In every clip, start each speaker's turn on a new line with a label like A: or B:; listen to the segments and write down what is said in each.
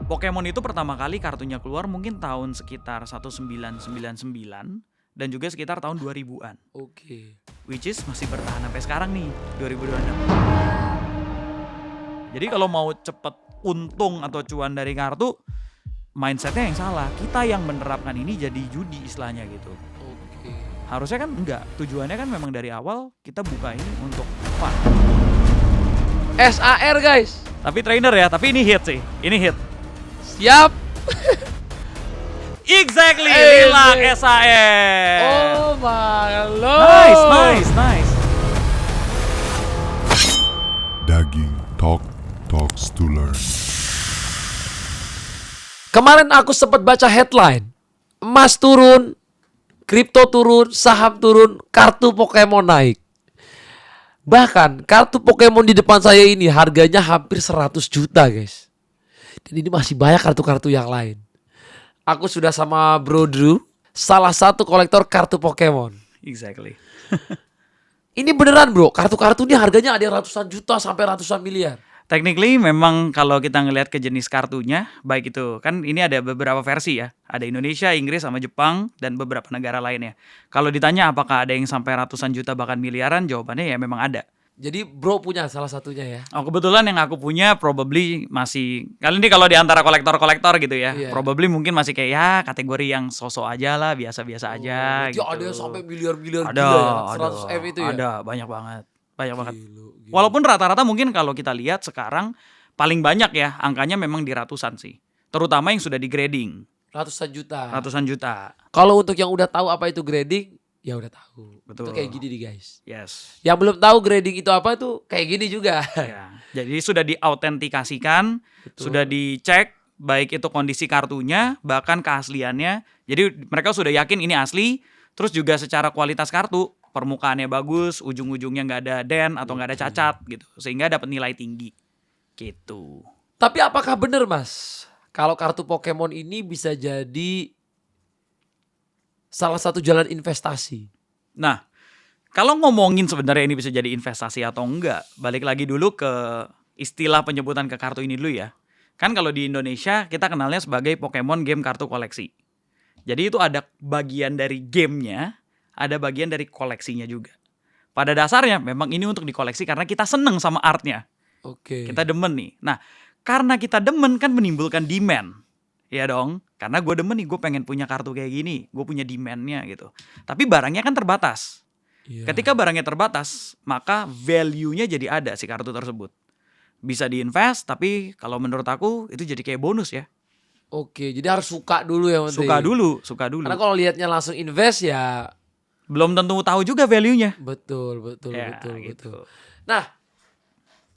A: Pokemon itu pertama kali kartunya keluar mungkin tahun sekitar 1999 dan juga sekitar tahun 2000-an.
B: Oke.
A: Which is masih bertahan sampai sekarang nih, 2026. Jadi kalau mau cepet untung atau cuan dari kartu, mindsetnya yang salah. Kita yang menerapkan ini jadi judi istilahnya gitu.
B: Oke.
A: Harusnya kan enggak. Tujuannya kan memang dari awal kita buka ini untuk fun.
B: SAR guys.
A: Tapi trainer ya, tapi ini hit sih. Ini hit.
B: Siap.
A: Exactly, Lilang SAR.
B: Oh my lord.
A: Nice.
C: Daging talks to learn.
B: Kemarin aku sempat baca headline. Emas turun, kripto turun, saham turun, kartu Pokemon naik. Bahkan kartu Pokemon di depan saya ini harganya hampir 100 juta guys. Dan ini masih banyak kartu-kartu yang lain. Aku sudah sama Bro Drew, salah satu kolektor kartu Pokemon.
A: Exactly.
B: Ini beneran bro, kartu-kartu ini harganya ada yang ratusan juta sampai ratusan miliar.
A: Technically memang kalau kita ngelihat ke jenis kartunya, baik itu kan ini ada beberapa versi ya. Ada Indonesia, Inggris, sama Jepang, dan beberapa negara lainnya. Kalau ditanya apakah ada yang sampai ratusan juta bahkan miliaran, jawabannya ya memang ada.
B: Jadi bro punya salah satunya ya.
A: Oh kebetulan yang aku punya probably masih, kali ini kalau di antara kolektor-kolektor gitu ya,
B: Iya.
A: probably mungkin masih kayak ya kategori yang sosok aja lah, biasa-biasa aja
B: Berarti
A: gitu.
B: ada yang sampai miliar-miliar
A: Ada,
B: gila ya,
A: ada,
B: 100 M itu ya.
A: ada, banyak banget.
B: Gila.
A: Walaupun rata-rata mungkin kalau kita lihat sekarang paling banyak ya angkanya memang di ratusan sih. Terutama yang sudah di grading,
B: Ratusan juta.
A: ratusan juta.
B: Kalau untuk yang udah tahu apa itu grading, ya udah tahu.
A: Betul.
B: Itu kayak gini nih guys.
A: Yes.
B: Yang belum tahu grading itu apa tuh kayak gini juga.
A: Ya. Jadi sudah diautentikasikan, sudah dicek baik itu kondisi kartunya, bahkan keasliannya. Jadi mereka sudah yakin ini asli, terus juga secara kualitas kartu, permukaannya bagus, ujung-ujungnya nggak ada den atau nggak ada cacat gitu, sehingga dapat nilai tinggi. Gitu.
B: Tapi apakah benar mas, kalau kartu Pokemon ini bisa jadi salah satu jalan investasi?
A: Nah, kalau ngomongin sebenarnya ini bisa jadi investasi atau enggak, balik lagi dulu ke istilah penyebutan ke kartu ini dulu ya. Kan kalau di Indonesia kita kenalnya sebagai Pokemon game kartu koleksi. Jadi itu ada bagian dari gamenya, ada bagian dari koleksinya juga. Pada dasarnya memang ini untuk dikoleksi karena kita seneng sama artnya.
B: Oke.
A: Kita demen nih. Nah, karena kita demen kan menimbulkan demand. Ya dong, karena gue demen nih, gue pengen punya kartu kayak gini, gue punya demand-nya gitu. Tapi barangnya kan terbatas.
B: Iya.
A: Ketika barangnya terbatas, maka value-nya jadi ada si kartu tersebut. Bisa diinvest, tapi kalau menurut aku itu jadi kayak bonus ya.
B: Oke, jadi harus suka dulu ya Menteri.
A: Suka dulu.
B: Karena kalau lihatnya langsung invest ya
A: Belum tentu tahu juga value-nya.
B: betul.
A: Ya, gitu.
B: Nah,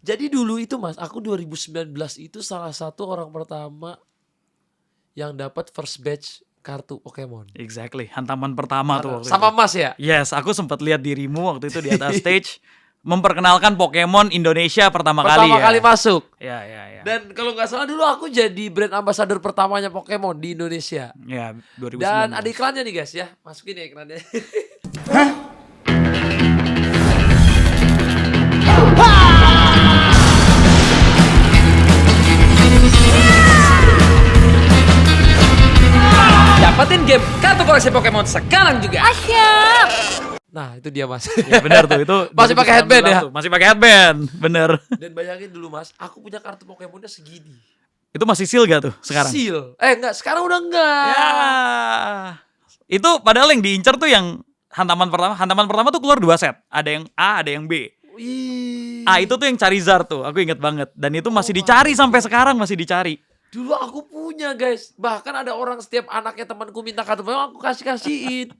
B: jadi dulu itu mas, aku 2019 itu salah satu orang pertama yang dapat first batch kartu Pokemon.
A: Exactly, hantaman pertama tuh waktu
B: Sama
A: itu.
B: mas ya?
A: Yes, aku sempat lihat dirimu waktu itu di atas stage memperkenalkan Pokemon Indonesia pertama kali ya.
B: Pertama kali masuk.
A: Ya.
B: Dan kalau nggak salah dulu aku jadi brand ambassador pertamanya Pokemon di Indonesia.
A: Ya, 2019.
B: Dan ada iklannya nih guys ya, masukin ya iklannya. Dapetin game kartu koleksi Pokemon sekarang juga.
D: Asyik.
B: Nah itu dia mas.
A: Ya benar tuh itu.
B: Masih pakai headband ya?
A: Tuh, masih pakai headband, bener.
B: Dan bayangin dulu mas, aku punya kartu Pokemonnya segini.
A: Itu masih seal gak tuh sekarang?
B: Seal. Enggak, sekarang udah enggak.
A: Ya. Itu padahal yang diincar tuh yang hantaman pertama. Hantaman pertama tuh keluar 2 set. Ada yang A, ada yang B.
B: Wih.
A: A itu tuh yang Charizard tuh, aku inget banget. Dan itu masih dicari sampai sekarang, masih dicari.
B: Dulu aku punya guys. Bahkan ada orang setiap anaknya temanku minta kartu Pokemon, aku kasih-kasihin.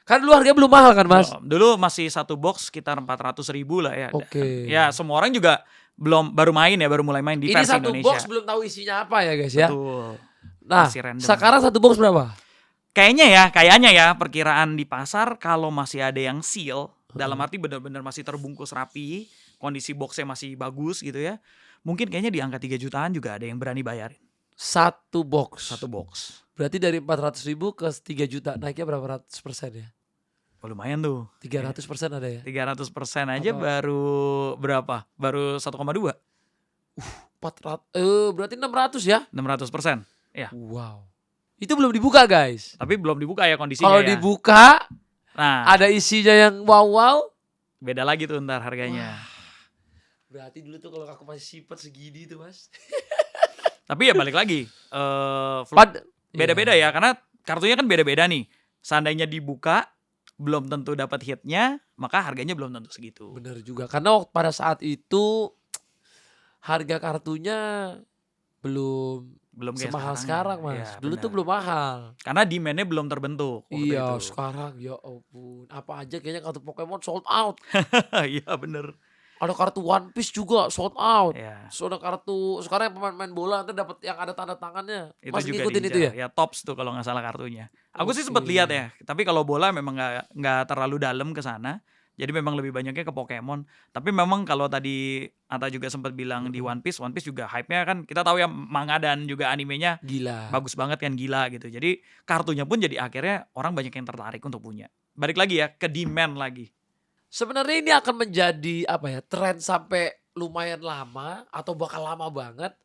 B: Kan dulu harganya belum mahal kan mas?
A: Dulu masih satu box sekitar 400.000 lah ya.
B: Oke.
A: Ya semua orang juga baru mulai main di
B: Ini
A: versi
B: satu
A: Indonesia.
B: box belum tahu isinya apa ya guys ya.
A: Betul.
B: Nah
A: Masih random.
B: sekarang satu box berapa?
A: Kayaknya ya perkiraan di pasar kalau masih ada yang seal, dalam arti benar-benar masih terbungkus rapi, kondisi boxnya masih bagus gitu ya. Mungkin kayaknya di angka 3 jutaan juga ada yang berani bayarin.
B: Satu box.
A: Satu box.
B: Berarti dari 400.000 ke 3 juta naiknya berapa ratus persen ya?
A: Oh, lumayan tuh.
B: 300% ada ya?
A: 300% aja
B: Apa?
A: baru berapa? Baru 1,2.
B: Berarti 600 ya?
A: 600%. Ya.
B: Wow. Itu belum dibuka, guys.
A: Tapi belum dibuka ya kondisinya
B: Kalau
A: ya.
B: dibuka,
A: Nah,
B: ada isinya yang wow.
A: beda lagi tuh ntar harganya.
B: Berarti dulu tuh kalau aku masih simpen segini tuh, Mas.
A: Tapi ya balik lagi. Beda-beda ya, karena kartunya kan beda-beda nih. Seandainya dibuka, belum tentu dapat hitnya, maka harganya belum tentu segitu.
B: Bener juga. Karena pada saat itu harga kartunya belum
A: Kayak
B: semahal sekarang, Mas.
A: Ya,
B: Dulu tuh
A: benar.
B: belum mahal.
A: Karena demand-nya belum terbentuk waktu
B: Iya,
A: itu.
B: sekarang ya ampun. Apa aja kayaknya kartu Pokemon sold out.
A: Iya bener.
B: Ada kartu One Piece juga sold out.
A: Ya.
B: So, ada kartu sekarang yang pemain-pemain bola nanti dapat yang ada tanda tangannya.
A: Itu
B: Mas
A: juga
B: ngikutin itu ya?
A: diincar. Ya tops tuh kalau nggak salah kartunya. Aku sih
B: Oke.
A: sempat lihat ya. Tapi kalau bola memang nggak terlalu dalam ke sana. Jadi memang lebih banyaknya ke Pokemon. Tapi memang kalau tadi Ata juga sempat bilang di One Piece juga hype-nya kan kita tahu ya manga dan juga animenya
B: Gila.
A: bagus banget kan, gila gitu. Jadi kartunya pun jadi akhirnya orang banyak yang tertarik untuk punya. Balik lagi ya ke demand lagi.
B: Sebenarnya ini akan menjadi apa ya, tren sampai lumayan lama atau bakal lama banget,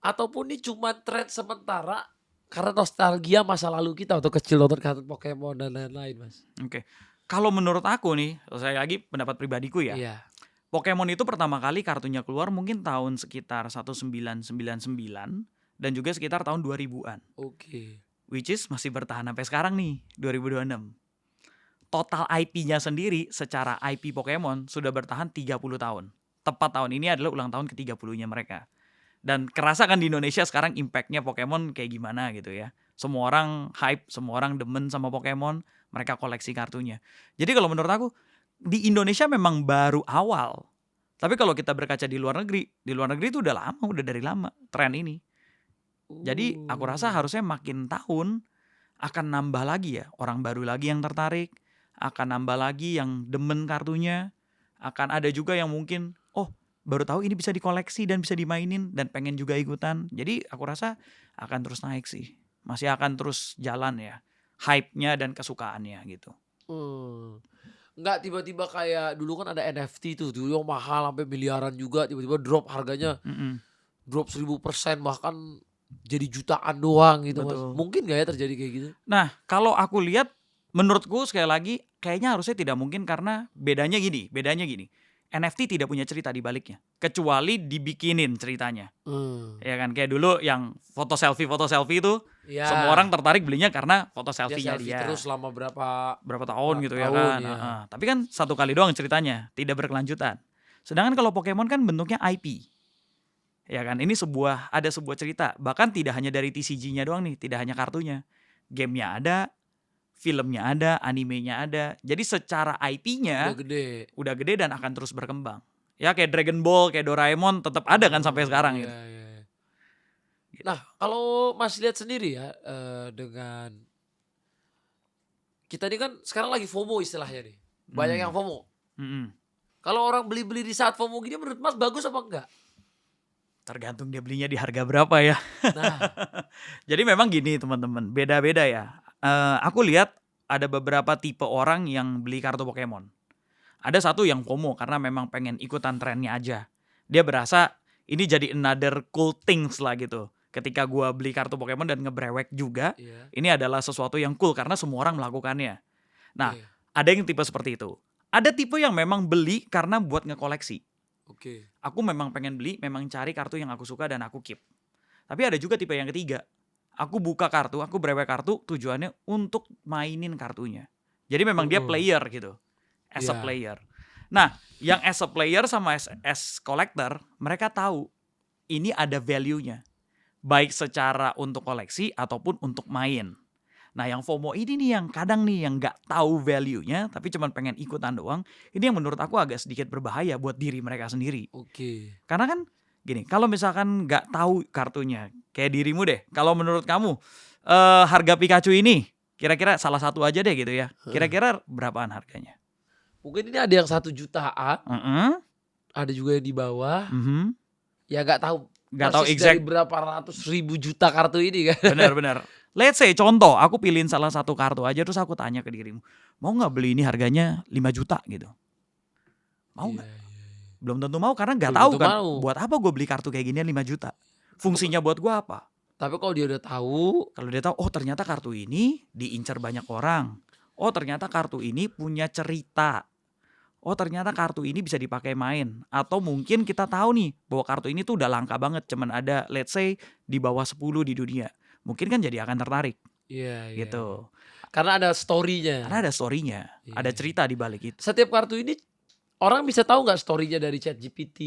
B: ataupun ini cuma tren sementara karena nostalgia masa lalu kita waktu kecil nonton kartun Pokemon dan lain-lain, Mas.
A: Oke. Kalau menurut aku nih, saya lagi pendapat pribadiku ya.
B: Iya.
A: Pokemon itu pertama kali kartunya keluar mungkin tahun sekitar 1999 dan juga sekitar tahun 2000-an.
B: Oke.
A: Which is masih bertahan sampai sekarang nih, 2026. Total IP-nya sendiri secara IP Pokemon sudah bertahan 30 tahun. Tepat tahun ini adalah ulang tahun ke-30-nya mereka. Dan kerasa kan di Indonesia sekarang impact-nya Pokemon kayak gimana gitu ya. Semua orang hype, semua orang demen sama Pokemon, mereka koleksi kartunya. Jadi kalau menurut aku, di Indonesia memang baru awal. Tapi kalau kita berkaca di luar negeri itu udah lama, udah dari lama tren ini. Jadi aku rasa harusnya makin tahun akan nambah lagi ya, orang baru lagi yang tertarik, akan nambah lagi yang demen kartunya, akan ada juga yang mungkin, oh baru tahu ini bisa dikoleksi dan bisa dimainin dan pengen juga ikutan. Jadi aku rasa akan terus naik sih, masih akan terus jalan ya, hype-nya dan kesukaannya gitu.
B: Nggak tiba-tiba kayak dulu kan ada NFT tuh, dulu yang mahal sampai miliaran juga, tiba-tiba drop harganya, drop 1000% bahkan jadi jutaan doang gitu, Mas.
A: Betul.
B: Mungkin nggak ya terjadi kayak gitu?
A: Nah kalau aku lihat, menurutku sekali lagi kayaknya harusnya tidak mungkin karena bedanya gini. NFT tidak punya cerita di baliknya, kecuali dibikinin ceritanya. Ya kan, kayak dulu yang foto selfie itu,
B: Ya.
A: semua orang tertarik belinya karena foto
B: Dia
A: selfie-nya
B: selfie
A: dia.
B: terus selama
A: Berapa tahun gitu ya
B: tahun,
A: kan.
B: ya.
A: Tapi kan satu kali doang ceritanya, tidak berkelanjutan. Sedangkan kalau Pokemon kan bentuknya IP. Ya kan, ini ada sebuah cerita. Bahkan tidak hanya dari TCG-nya doang nih, tidak hanya kartunya. Game-nya ada, filmnya ada, animenya ada. Jadi secara IP-nya udah gede dan akan terus berkembang. Ya kayak Dragon Ball, kayak Doraemon tetap ada kan sampai sekarang gitu.
B: Iya. Nah, kalau Mas lihat sendiri ya, dengan kita ini kan sekarang lagi FOMO istilahnya nih. Banyak yang FOMO. Kalau orang beli-beli di saat FOMO gini menurut Mas bagus apa enggak?
A: Tergantung dia belinya di harga berapa ya.
B: Nah,
A: Jadi memang gini teman-teman, beda-beda ya. Aku lihat ada beberapa tipe orang yang beli kartu Pokemon. Ada satu yang FOMO karena memang pengen ikutan trennya aja. Dia berasa ini jadi another cool things lah gitu. Ketika gua beli kartu Pokemon dan ngebrewek juga,
B: iya.
A: ini adalah sesuatu yang cool karena semua orang melakukannya. Nah,
B: Iya.
A: ada yang tipe seperti itu. Ada tipe yang memang beli karena buat ngekoleksi.
B: Oke.
A: Aku memang pengen beli, memang cari kartu yang aku suka dan aku keep. Tapi ada juga tipe yang ketiga. Aku buka kartu, aku brewek kartu tujuannya untuk mainin kartunya. Jadi memang dia player gitu. As a
B: Iya.
A: player. Nah, yang as a player sama as collector, mereka tahu ini ada value-nya. Baik secara untuk koleksi ataupun untuk main. Nah yang FOMO ini nih yang kadang nih yang gak tahu value-nya tapi cuma pengen ikutan doang. Ini yang menurut aku agak sedikit berbahaya buat diri mereka sendiri.
B: Oke.
A: Karena kan gini, kalau misalkan gak tahu kartunya, kayak dirimu deh. Kalau menurut kamu harga Pikachu ini kira-kira salah satu aja deh gitu ya. Kira-kira berapaan harganya?
B: Mungkin ini ada yang 1 jutaan, ada juga yang di bawah. Ya gak tahu.
A: Gak tahu
B: persis
A: exact.
B: dari berapa ratus ribu juta kartu ini kan.
A: Benar-benar. Let's say contoh, aku pilihin salah satu kartu aja terus aku tanya ke dirimu, mau nggak beli ini harganya 5 juta gitu? Mau nggak? Belum tentu mau karena nggak
B: Belum
A: tahu
B: tentu
A: kan
B: mau.
A: buat apa gue beli kartu kayak ginian 5 juta. Fungsinya buat gue apa?
B: Tapi kalau dia udah tahu,
A: Kalau dia tahu, oh ternyata kartu ini diincar banyak orang. Oh ternyata kartu ini punya cerita. Oh ternyata kartu ini bisa dipakai main. Atau mungkin kita tahu nih bahwa kartu ini tuh udah langka banget. Cuman ada let's say di bawah 10 di dunia. Mungkin kan jadi akan tertarik
B: iya.
A: gitu.
B: Karena ada story-nya.
A: Karena ada story-nya. Ada
B: Iya.
A: cerita di balik itu.
B: Setiap kartu ini orang bisa tahu nggak story-nya dari ChatGPT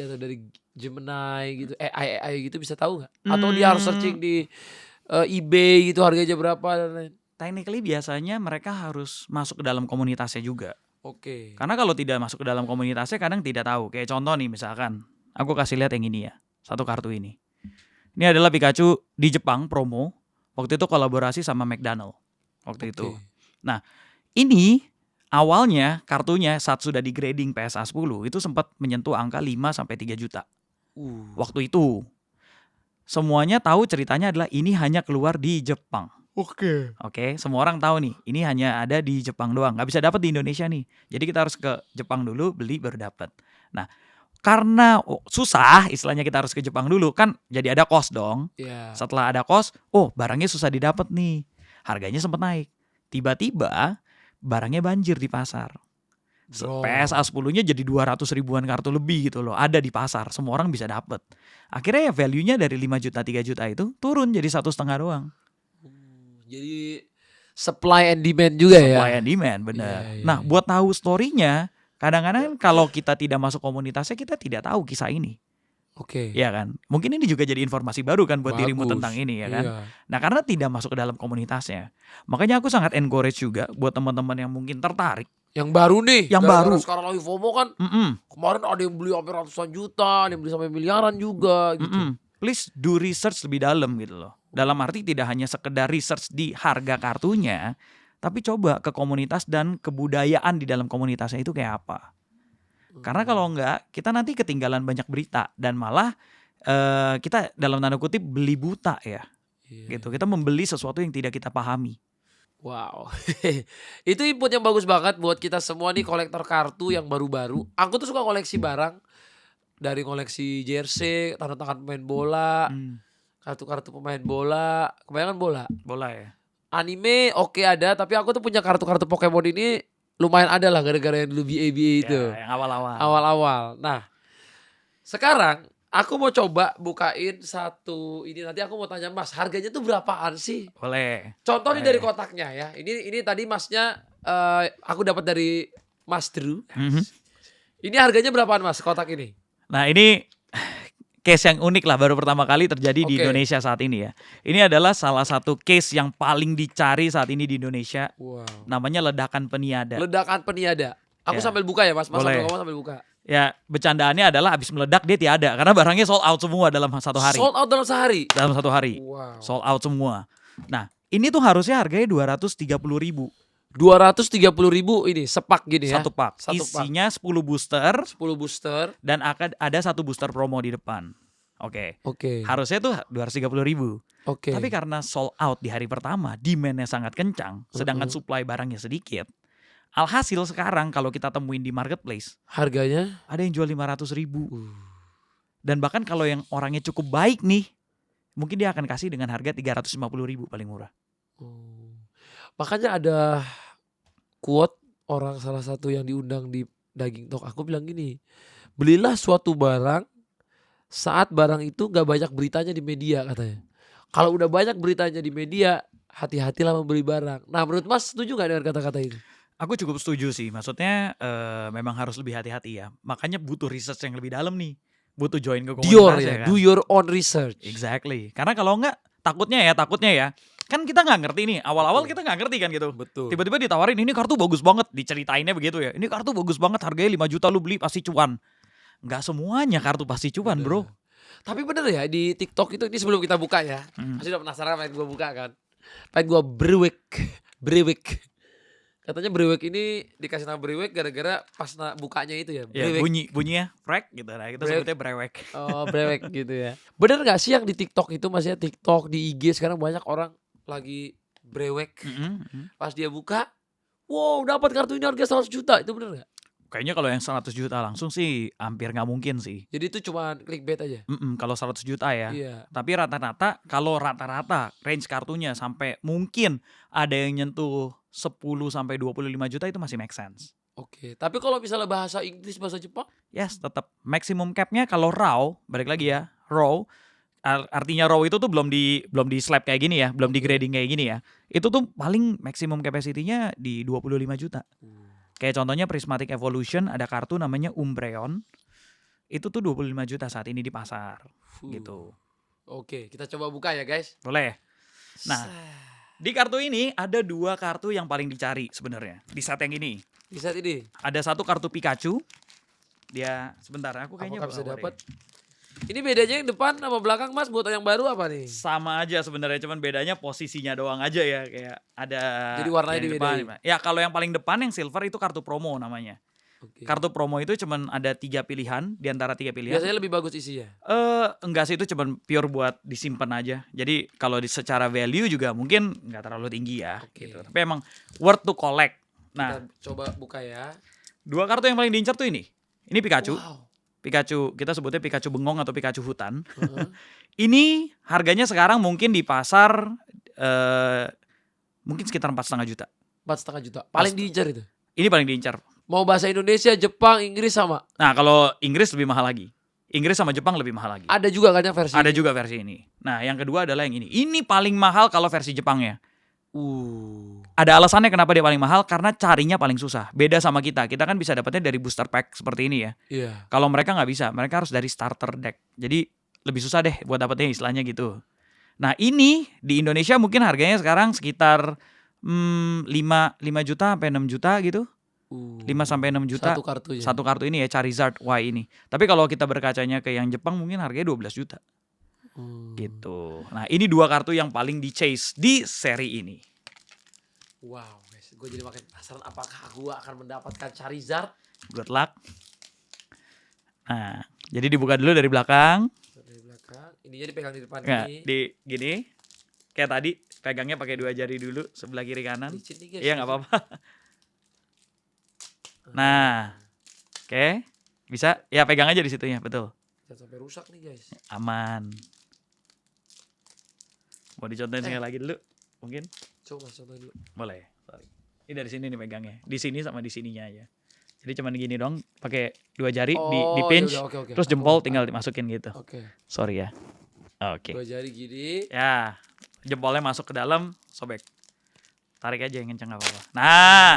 B: atau dari Gemini gitu, AI gitu bisa tahu nggak? Atau dia harus searching di eBay gitu harganya berapa dan lain.
A: Technically biasanya mereka harus masuk ke dalam komunitasnya juga.
B: Oke.
A: Karena kalau tidak masuk ke dalam komunitasnya kadang tidak tahu. Kayak contoh nih misalkan, aku kasih lihat yang ini ya, satu kartu ini. Ini adalah Pikachu di Jepang promo. Waktu itu kolaborasi sama McDonald. Waktu itu. Nah, ini awalnya kartunya saat sudah di grading PSA 10 itu sempat menyentuh angka 5 sampai 3 juta. Waktu itu. Semuanya tahu ceritanya adalah ini hanya keluar di Jepang. Oke, semua orang tahu nih, ini hanya ada di Jepang doang, nggak bisa dapat di Indonesia nih. Jadi kita harus ke Jepang dulu, beli baru dapat. Nah, karena susah, istilahnya kita harus ke Jepang dulu, kan jadi ada kos dong.
B: Iya.
A: Setelah ada kos, barangnya susah didapat nih, harganya sempat naik. Tiba-tiba barangnya banjir di pasar.
B: Bro.
A: PSA 10-nya jadi 200 ribuan kartu lebih gitu loh, ada di pasar, semua orang bisa dapat. Akhirnya ya value-nya dari 5 juta 3 juta itu turun jadi 1,5 doang.
B: Jadi supply and demand juga ya.
A: Supply and demand, benar.
B: Iya,
A: Nah,
B: iya.
A: buat tahu story-nya, kadang-kadang kalau kita tidak masuk komunitasnya, kita tidak tahu kisah ini.
B: Oke.
A: Ya kan? Mungkin ini juga jadi informasi baru kan buat dirimu
B: Bagus.
A: tentang ini ya kan?
B: Iya.
A: Nah, karena tidak masuk ke dalam komunitasnya. Makanya aku sangat encourage juga buat teman-teman yang mungkin tertarik.
B: Yang baru nih.
A: Yang
B: gara-gara
A: baru.
B: Sekarang lagi FOMO kan.
A: Mm-mm,
B: Kemarin ada yang beli sampai ratusan juta, ada yang beli sampai miliaran juga gitu.
A: mm-mm. Please do research lebih dalam gitu loh. Dalam arti tidak hanya sekedar research di harga kartunya, tapi coba ke komunitas dan kebudayaan di dalam komunitasnya itu kayak apa. Karena kalau enggak, kita nanti ketinggalan banyak berita dan malah kita dalam tanda kutip beli buta ya.
B: Iya.
A: Gitu. Kita membeli sesuatu yang tidak kita pahami.
B: Wow. Itu input yang bagus banget buat kita semua nih kolektor kartu yang baru-baru. Aku tuh suka koleksi barang. Dari koleksi jersey, tanda tangan pemain bola, kartu-kartu pemain bola, kebanyakan bola.
A: Bola ya.
B: Anime oke ada, tapi aku tuh punya kartu-kartu Pokemon ini lumayan ada lah gara-gara yang dulu BA itu.
A: Ya, yang awal-awal.
B: Awal-awal. Nah, sekarang aku mau coba bukain satu ini, nanti aku mau tanya Mas, harganya tuh berapaan sih?
A: Boleh.
B: Contoh nih
A: Boleh.
B: dari kotaknya ya. Ini tadi Masnya aku dapat dari Mas Drew.
A: Mhm.
B: Ini harganya berapaan Mas kotak ini?
A: Nah, ini case yang unik lah, baru pertama kali terjadi di
B: Oke.
A: Indonesia saat ini ya. Ini adalah salah satu case yang paling dicari saat ini di Indonesia.
B: Wow.
A: Namanya ledakan peniada.
B: Ledakan peniada. Aku
A: Ya.
B: sambil buka ya Mas. Mas
A: Boleh.
B: sambil ngomong sambil buka.
A: Ya, bercandaannya adalah abis meledak dia tiada karena barangnya sold out semua dalam satu hari.
B: Sold out dalam sehari.
A: Dalam satu hari.
B: Wow.
A: Sold out semua. Nah, ini tuh harusnya harganya 230.000
B: 230.000 ini sepak gini ya.
A: satu pak.
B: Satu pak.
A: Isinya 10 booster
B: 10 booster.
A: dan akan ada satu booster promo di depan. Oke.
B: Oke.
A: Harusnya tuh 230.000.
B: Oke.
A: Tapi karena sold out di hari pertama, demand-nya sangat kencang, sedangkan supply barangnya sedikit. Alhasil sekarang kalau kita temuin di marketplace,
B: Harganya
A: ada yang jual 500.000. Dan bahkan kalau yang orangnya cukup baik nih, mungkin dia akan kasih dengan harga 350.000 paling murah.
B: makanya ada quote orang salah satu yang diundang di Daging Talk. Aku bilang gini, belilah suatu barang saat barang itu gak banyak beritanya di media katanya. Kalau udah banyak beritanya di media, hati-hatilah membeli barang. Nah menurut Mas setuju gak dengan kata-kata ini?
A: Aku cukup setuju sih, maksudnya memang harus lebih hati-hati ya. Makanya butuh research yang lebih dalam nih. Butuh join ke
B: Dior
A: komunitas
B: ya,
A: kan.
B: do your own research.
A: Exactly. Karena kalau enggak, takutnya ya. Kan kita nggak ngerti nih. Awal-awal kita nggak ngerti kan gitu.
B: Betul.
A: Tiba-tiba ditawarin ini kartu bagus banget, diceritainnya begitu ya. Ini kartu bagus banget, harganya 5 juta lu beli pasti cuan. Nggak semuanya kartu pasti cuan, bro.
B: Tapi bener ya di TikTok itu, ini sebelum kita buka ya. Pasti udah penasaran pengen gue buka kan. Pengen gue brewek. Katanya brewek ini dikasih nama brewek gara-gara pas bukanya itu ya.
A: Ya,
B: Brewek.
A: bunyinya frek gitu. Nah, kita
B: Brewek.
A: sebutnya brewek.
B: Oh brewek gitu ya. Bener gak sih yang di TikTok itu, maksudnya TikTok, di IG sekarang banyak orang lagi brewek. Pas dia buka, wow dapat kartu ini harga 100 juta. Itu bener gak?
A: Kayaknya kalau yang 100 juta langsung sih hampir nggak mungkin sih.
B: Jadi itu cuma clickbait aja.
A: Kalau 100 juta ya.
B: Iya.
A: Tapi rata-rata kalau rata-rata range kartunya sampai mungkin ada yang nyentuh 10 sampai 25 juta itu masih make sense.
B: Oke. Tapi kalau misalnya bahasa Inggris, bahasa Jepang,
A: Yes, tetap maximum capnya kalau raw, balik lagi ya, raw. Artinya raw itu tuh belum di slab kayak gini ya, belum di grading kayak gini ya. Itu tuh paling maximum capacity-nya di 25 juta. Kayak contohnya Prismatic Evolution ada kartu namanya Umbreon. Itu tuh 25 juta saat ini di pasar gitu.
B: Oke, kita coba buka ya guys.
A: Boleh. Nah, di kartu ini ada 2 kartu yang paling dicari sebenarnya. Di set yang ini.
B: Di saat ini,
A: Ada 1 kartu Pikachu. Dia sebentar aku kayaknya
B: apakah bisa
A: bawa
B: dapat?
A: deh.
B: Ini bedanya yang depan sama belakang Mas buat yang baru apa nih?
A: Sama aja sebenarnya, cuman bedanya posisinya doang aja ya, kayak ada.
B: Jadi warnanya
A: yang
B: dibedain.
A: depan. Ya kalau yang paling depan yang silver itu kartu promo namanya.
B: Oke.
A: Kartu promo itu cuman ada 3 pilihan di antara 3 pilihan.
B: Biasanya lebih bagus isinya.
A: Enggak sih, itu cuman pure buat disimpan aja. Jadi kalau secara value juga mungkin nggak terlalu tinggi ya
B: Oke.
A: gitu. Tapi emang worth to collect. Nah,
B: Kita coba buka ya.
A: 2 kartu yang paling diincar tuh ini. Ini Pikachu.
B: Wow.
A: Pikachu, kita sebutnya Pikachu bengong atau Pikachu hutan.
B: Heeh.
A: Ini harganya sekarang mungkin di pasar mungkin sekitar 4,5 juta.
B: 4,5 juta. Paling diincar itu.
A: Ini paling diincar.
B: Mau bahasa Indonesia, Jepang, Inggris sama.
A: Nah, kalau Inggris lebih mahal lagi. Inggris sama Jepang lebih mahal lagi.
B: Ada juga kan yang versi.
A: Ada juga versi ini. Nah, yang kedua adalah yang ini. Ini paling mahal kalau versi Jepangnya. Ada alasannya kenapa dia paling mahal, karena carinya paling susah. Beda sama kita. Kita kan bisa dapatnya dari booster pack seperti ini ya.
B: Iya.
A: Kalau mereka nggak bisa, mereka harus dari starter deck. Jadi lebih susah deh buat dapetnya, istilahnya gitu. Nah, ini di Indonesia mungkin harganya sekarang sekitar 5 juta sampai 6 juta gitu. 5 sampai 6 juta.
B: Satu kartunya.
A: Satu kartu ini ya, Charizard Y ini. Tapi kalau kita berkacanya ke yang Jepang mungkin harganya 12 juta. Gitu. Nah, ini 2 kartu yang paling di chase di seri ini.
B: Wow, guys. Gue jadi makin penasaran apakah gue akan mendapatkan Charizard.
A: Good luck. Nah, jadi dibuka dulu dari belakang.
B: Dari belakang. Ininya dipegang di depan
A: Nggak,
B: ini.
A: di gini. Kayak tadi, pegangnya pakai 2 jari dulu, sebelah kiri kanan.
B: Licin nih, guys.
A: Iya, nggak apa-apa. Nah, oke. Bisa? Ya, pegang aja di situnya, betul.
B: Jangan sampai rusak nih, guys.
A: Aman. Mau dicontohin sekali lagi dulu? Mungkin?
B: Coba dulu.
A: Boleh. Sorry. Ini dari sini nih pegangnya. Di sini sama di sininya aja. Jadi cuman gini dong, pakai 2 jari di pinch,
B: yaudah, oke.
A: terus jempol tinggal dimasukin gitu.
B: Oke.
A: Sorry ya. Oke.
B: 2 jari gini.
A: Ya, jempolnya masuk ke dalam, sobek. Tarik aja yang kenceng, nggak apa-apa. Nah,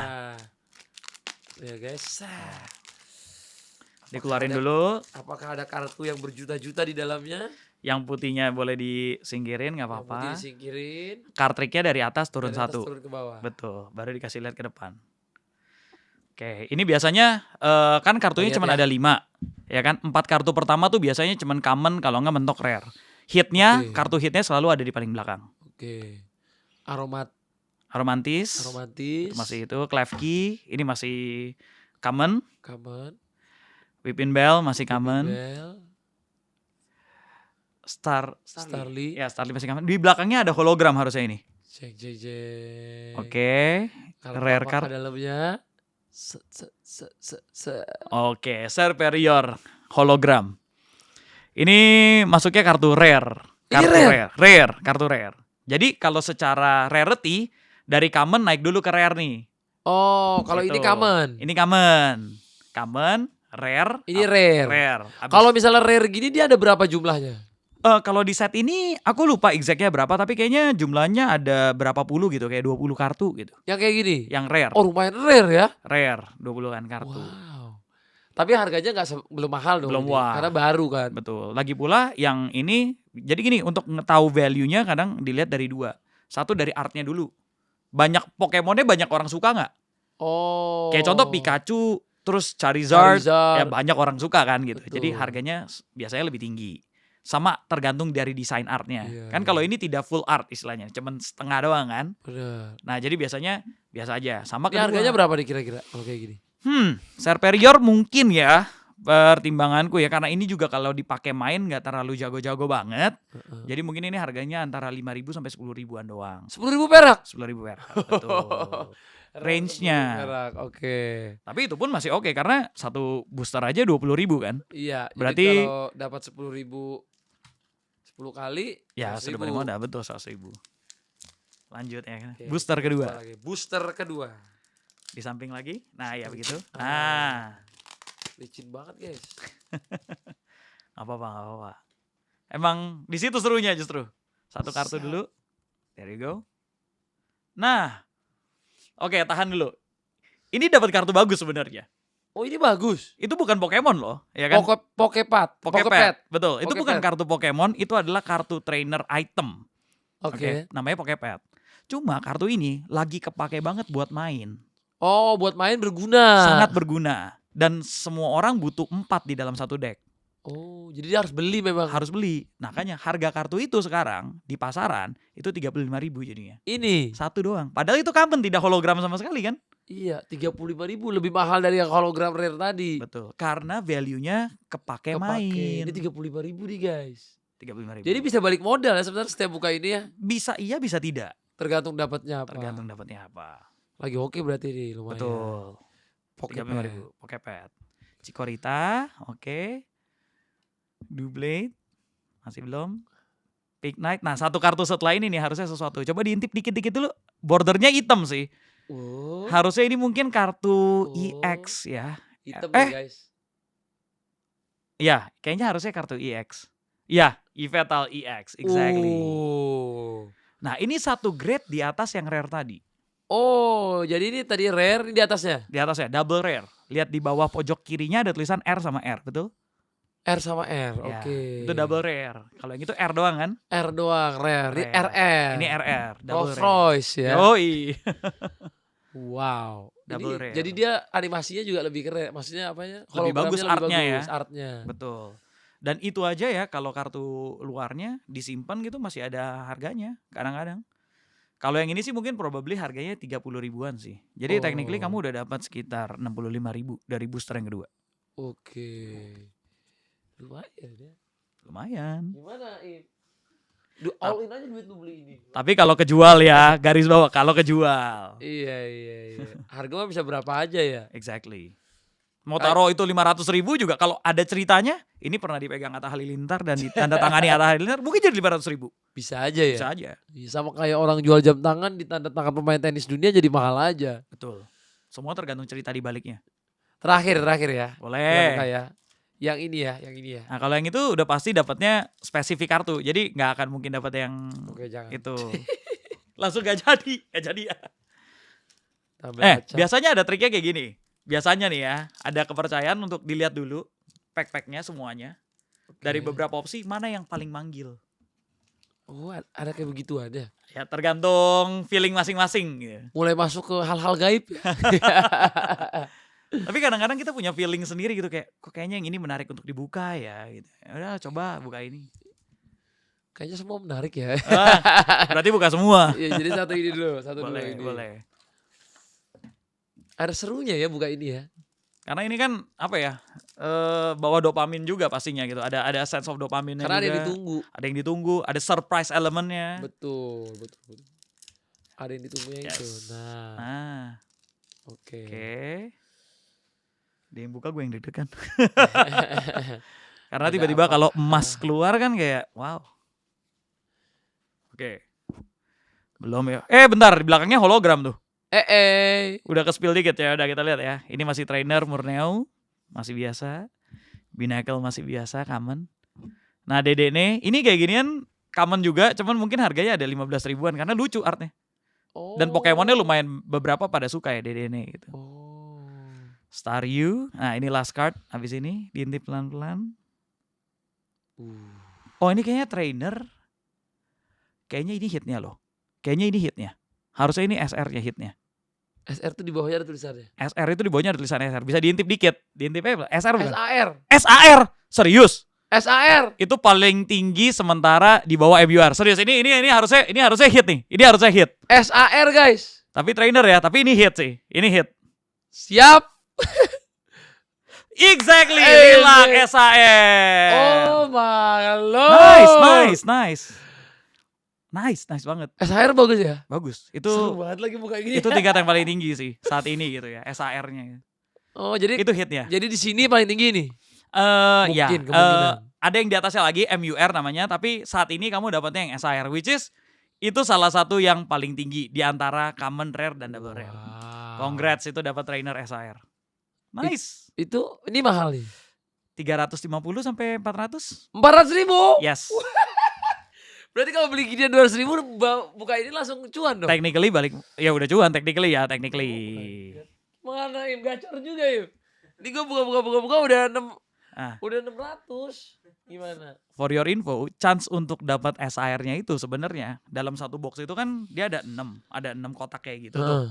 B: Ya guys.
A: dikeluarin
B: ada-
A: dulu.
B: Apakah ada kartu yang berjuta-juta di dalamnya?
A: Yang putihnya boleh disingkirin, nggak
B: Yang putih
A: apa-apa.
B: disingkirin.
A: Kartriknya dari atas turun
B: Dari atas
A: 1.
B: turun ke bawah.
A: Betul, baru dikasih lihat ke depan. Oke, ini biasanya kan kartunya
B: Lihat
A: cuma
B: ya.
A: ada 5. Ya kan, 4 kartu pertama tuh biasanya cuma common kalau nggak mentok rare. Hitnya,
B: Oke.
A: kartu hitnya selalu ada di paling belakang.
B: Oke.
A: Aromantis,
B: Aromatis.
A: masih itu. Klefki, ini masih common.
B: Common.
A: Whipping Bell masih common.
B: Bell.
A: Starly.
B: Starly.
A: Ya, Starly masih common. Di belakangnya ada hologram harusnya ini.
B: Cek JJ.
A: Oke.
B: Kalau
A: Rare
B: apakah
A: card.
B: dalamnya.
A: Oke, Serperior hologram. Ini masuknya kartu rare. Kartu
B: Ini
A: rare. Rare, kartu rare. Jadi kalau secara rarity dari common naik dulu ke rare nih.
B: Oh, kalau ini
A: Gitu.
B: common.
A: Ini common. Common, rare.
B: Ini rare.
A: Rare. Habis-
B: Kalau misalnya rare gini dia ada berapa jumlahnya?
A: kalau di set ini aku lupa exactnya berapa, tapi kayaknya jumlahnya ada berapa puluh gitu, kayak 20 kartu gitu.
B: Yang kayak gini?
A: Yang rare.
B: Oh, lumayan rare ya.
A: Rare, 20-an kartu.
B: Wow. Tapi harganya belum mahal dong.
A: Belum,
B: ini,
A: wah.
B: Karena baru kan.
A: Betul. Lagi pula yang ini, jadi gini, untuk tahu value-nya kadang dilihat dari 2. Satu dari artnya dulu. Banyak Pokemonnya banyak orang suka nggak?
B: Oh.
A: Kayak contoh Pikachu, terus Charizard,
B: Charizard.
A: ya banyak orang suka kan gitu.
B: Betul.
A: Jadi harganya biasanya lebih tinggi. Sama tergantung dari desain artnya.
B: Iya,
A: Kan
B: iya.
A: kalau ini tidak full art istilahnya, cuman setengah doang kan.
B: Bener.
A: Nah jadi biasanya biasa aja. Sama
B: Ini
A: kedua.
B: harganya berapa nih kira-kira kalau kayak gini?
A: Serperior mungkin ya pertimbanganku ya, karena ini juga kalau dipakai main nggak terlalu jago-jago banget. Jadi mungkin ini harganya antara 5.000 sampai 10.000-an doang.
B: 10.000 perak.
A: 10.000 perak. Betul. Range-nya.
B: Perak, oke.
A: Tapi itu pun masih oke karena satu booster aja 20.000 kan.
B: Iya,
A: Berarti-
B: jadi kalau dapat 10.000 10 kali
A: Ya,
B: 100.000.
A: sudah paling modal betul 100.000. Lanjut ya kan.
B: Oke,
A: Booster kedua.
B: lagi. Booster kedua.
A: Di samping lagi. Nah, ya begitu. Nah,
B: Licin banget, guys.
A: nggak apa-apa. Emang di situ serunya justru. Satu kartu dulu. There you go. Nah, oke, tahan dulu. Ini dapat kartu bagus sebenarnya.
B: Oh, ini bagus.
A: Itu bukan Pokemon loh, ya kan?
B: Pokepad.
A: Pokepad. Betul. Itu bukan
B: Pokepad.
A: kartu Pokemon, itu adalah kartu trainer item.
B: Oke.
A: Namanya Pokepad. Cuma kartu ini lagi kepake banget buat main.
B: Oh, buat main berguna.
A: Sangat berguna. Dan semua orang butuh 4 di dalam satu deck.
B: Oh, jadi dia harus beli memang.
A: Harus beli. Makanya harga kartu itu sekarang di pasaran itu 35.000 jadinya.
B: Ini.
A: Satu doang. Padahal itu common, tidak hologram sama sekali kan?
B: Iya, 35.000 lebih mahal dari yang hologram rare tadi.
A: Betul. Karena value-nya kepake main.
B: Ini 35.000 nih, guys.
A: 35.000.
B: Jadi bisa balik modal ya sebenarnya setiap buka ini ya.
A: bisa iya bisa tidak.
B: Tergantung dapatnya apa.
A: Tergantung dapatnya apa.
B: Lagi oke berarti nih lumayan.
A: Betul.
B: Pokepad.
A: 35.000 Pokepad. Chikorita, oke. Doublade, masih belum. Pig Knight. Nah, satu kartu setelah ini nih harusnya sesuatu. Coba diintip dikit-dikit dulu. Bordernya hitam sih.
B: Oh,
A: Harusnya ini mungkin kartu
B: Oh.
A: EX ya.
B: hitam
A: eh.
B: nih, guys.
A: Ya, kayaknya harusnya kartu EX. Ya, Yveltal EX, exactly.
B: Oh.
A: Nah, ini satu grade di atas yang rare tadi.
B: Oh, jadi ini tadi rare, ini di atasnya.
A: Di atasnya double rare. Lihat di bawah pojok kirinya ada tulisan R sama R, betul?
B: R sama R,
A: Ya,
B: oke.
A: Itu double rare. Kalau yang itu R doang kan?
B: R doang, rare. Ini
A: Rare.
B: RR.
A: Ini RR, double
B: Rolls
A: rare.
B: Royce ya.
A: Yoi.
B: Wow.
A: Double
B: Ini-
A: rare.
B: Jadi dia animasinya juga lebih keren. Maksudnya apanya?
A: Lebih bagus
B: Hologramnya
A: artnya ya.
B: Artnya.
A: Betul. Dan itu aja ya kalau kartu luarnya disimpan gitu masih ada harganya kadang-kadang. Kalau yang ini sih mungkin probably harganya 30 ribuan sih. Jadi technically
B: Oh.
A: kamu udah dapat sekitar 65.000 dari booster yang kedua.
B: Oke. Lumayan ya.
A: Lumayan.
B: Gimana, Im? All in aja duit lu beli ini.
A: Tapi kalau kejual ya, garis bawah kalau kejual.
B: Iya. Harga mah bisa berapa aja ya?
A: Exactly. Mau taruh itu 500.000 juga kalau ada ceritanya, ini pernah dipegang Atta Halilintar dan ditandatangani Atta Halilintar, mungkin jadi 500.000.
B: Bisa aja ya.
A: Bisa aja.
B: Iya, sama kayak orang jual jam tangan ditanda tangan pemain tenis dunia jadi mahal aja.
A: Betul. Semua tergantung cerita di baliknya.
B: Terakhir ya.
A: Boleh.
B: Ya. Yang ini ya.
A: Nah, kalau yang itu udah pasti dapatnya spesifik kartu. Jadi nggak akan mungkin dapat yang
B: Oke, jangan.
A: itu. Langsung gak jadi ya.
B: Tambah acak.
A: Biasanya ada triknya kayak gini. Biasanya nih ya, ada kepercayaan untuk dilihat dulu pack-packnya semuanya. Dari
B: Oke.
A: beberapa opsi, mana yang paling manggil.
B: Oh, ada kayak begitu ada.
A: Ya tergantung feeling masing-masing gitu.
B: Mulai masuk ke hal-hal gaib ya.
A: Tapi kadang-kadang kita punya feeling sendiri gitu kayak kok kayaknya yang ini menarik untuk dibuka ya gitu. Ya udah coba buka ini.
B: Kayaknya semua menarik ya.
A: Berarti buka semua.
B: Iya, jadi satu ini dulu,
A: Boleh,
B: ini.
A: boleh.
B: Ada serunya ya buka ini ya.
A: Karena ini kan apa ya? Bawa dopamin juga pastinya gitu. Ada sense of dopaminnya
B: Karena ada yang
A: juga.
B: ditunggu.
A: Ada yang ditunggu, ada surprise elemennya.
B: Betul. Ada yang ditunggunya
A: Yes.
B: itu. Nah,
A: Nah,
B: oke.
A: oke. Dia yang buka gue yang deg-degan. Karena
B: Ada
A: tiba-tiba
B: apa?
A: kalau emas keluar kan kayak wow. Oke. Belum ya. Bentar, di belakangnya hologram tuh. Udah ke-spill dikit ya, udah kita lihat ya. Ini masih trainer Murnau, masih biasa. Binacle masih biasa, common. Nah, Dedene, ini kayak ginian common juga, cuman mungkin harganya ada 15 ribuan karena lucu artnya.
B: Oh.
A: Dan Pokemonnya lumayan beberapa pada suka ya Dedene gitu.
B: Oh.
A: Staryu, nah ini last card, habis ini diintip pelan-pelan.
B: Uh.
A: Oh ini kayaknya trainer. Kayaknya ini hitnya loh. Kayaknya ini hitnya. Harusnya ini SR-nya hitnya.
B: SR tuh di bawahnya ada tulisannya.
A: SR itu di bawahnya ada tulisan SR. Bisa diintip dikit. Diintipnya SR bukan?
B: SAR.
A: SAR. Serius.
B: SAR.
A: Itu paling tinggi sementara di bawah MUR. Serius ini harusnya hit nih. Ini harusnya hit.
B: SAR guys.
A: Tapi trainer ya, tapi ini hit sih. Ini hit.
B: Siap.
A: Exactly, Lilang SAR.
B: Oh my lord.
A: Nice banget.
B: SHR bagus ya?
A: Bagus.
B: Seru banget lagi buka gini.
A: Itu tingkat yang paling tinggi sih saat ini gitu ya, SAR-nya.
B: Oh, jadi
A: Itu hitnya.
B: jadi di sini paling tinggi nih.
A: Ya,
B: Mungkin, kemungkinan.
A: ada yang di atasnya lagi MUR namanya, tapi saat ini kamu dapatnya yang SAR, which is itu salah satu yang paling tinggi di antara common rare dan double rare.
B: Wow.
A: Congrats, itu dapat trainer SAR. Nice.
B: Itu ini mahal nih.
A: 350 sampai 400?
B: 400.000.
A: Yes.
B: Berarti kalau beli ginian 200.000 buka ini langsung cuan dong.
A: Technically balik, ya udah cuan technically.
B: Mana im gacor juga yuk. Ini gue buka udah 6
A: Ah.
B: udah 600. Gimana?
A: For your info, chance untuk dapat SAR-nya itu sebenarnya dalam satu box itu kan dia ada 6 kotak kayak gitu tuh.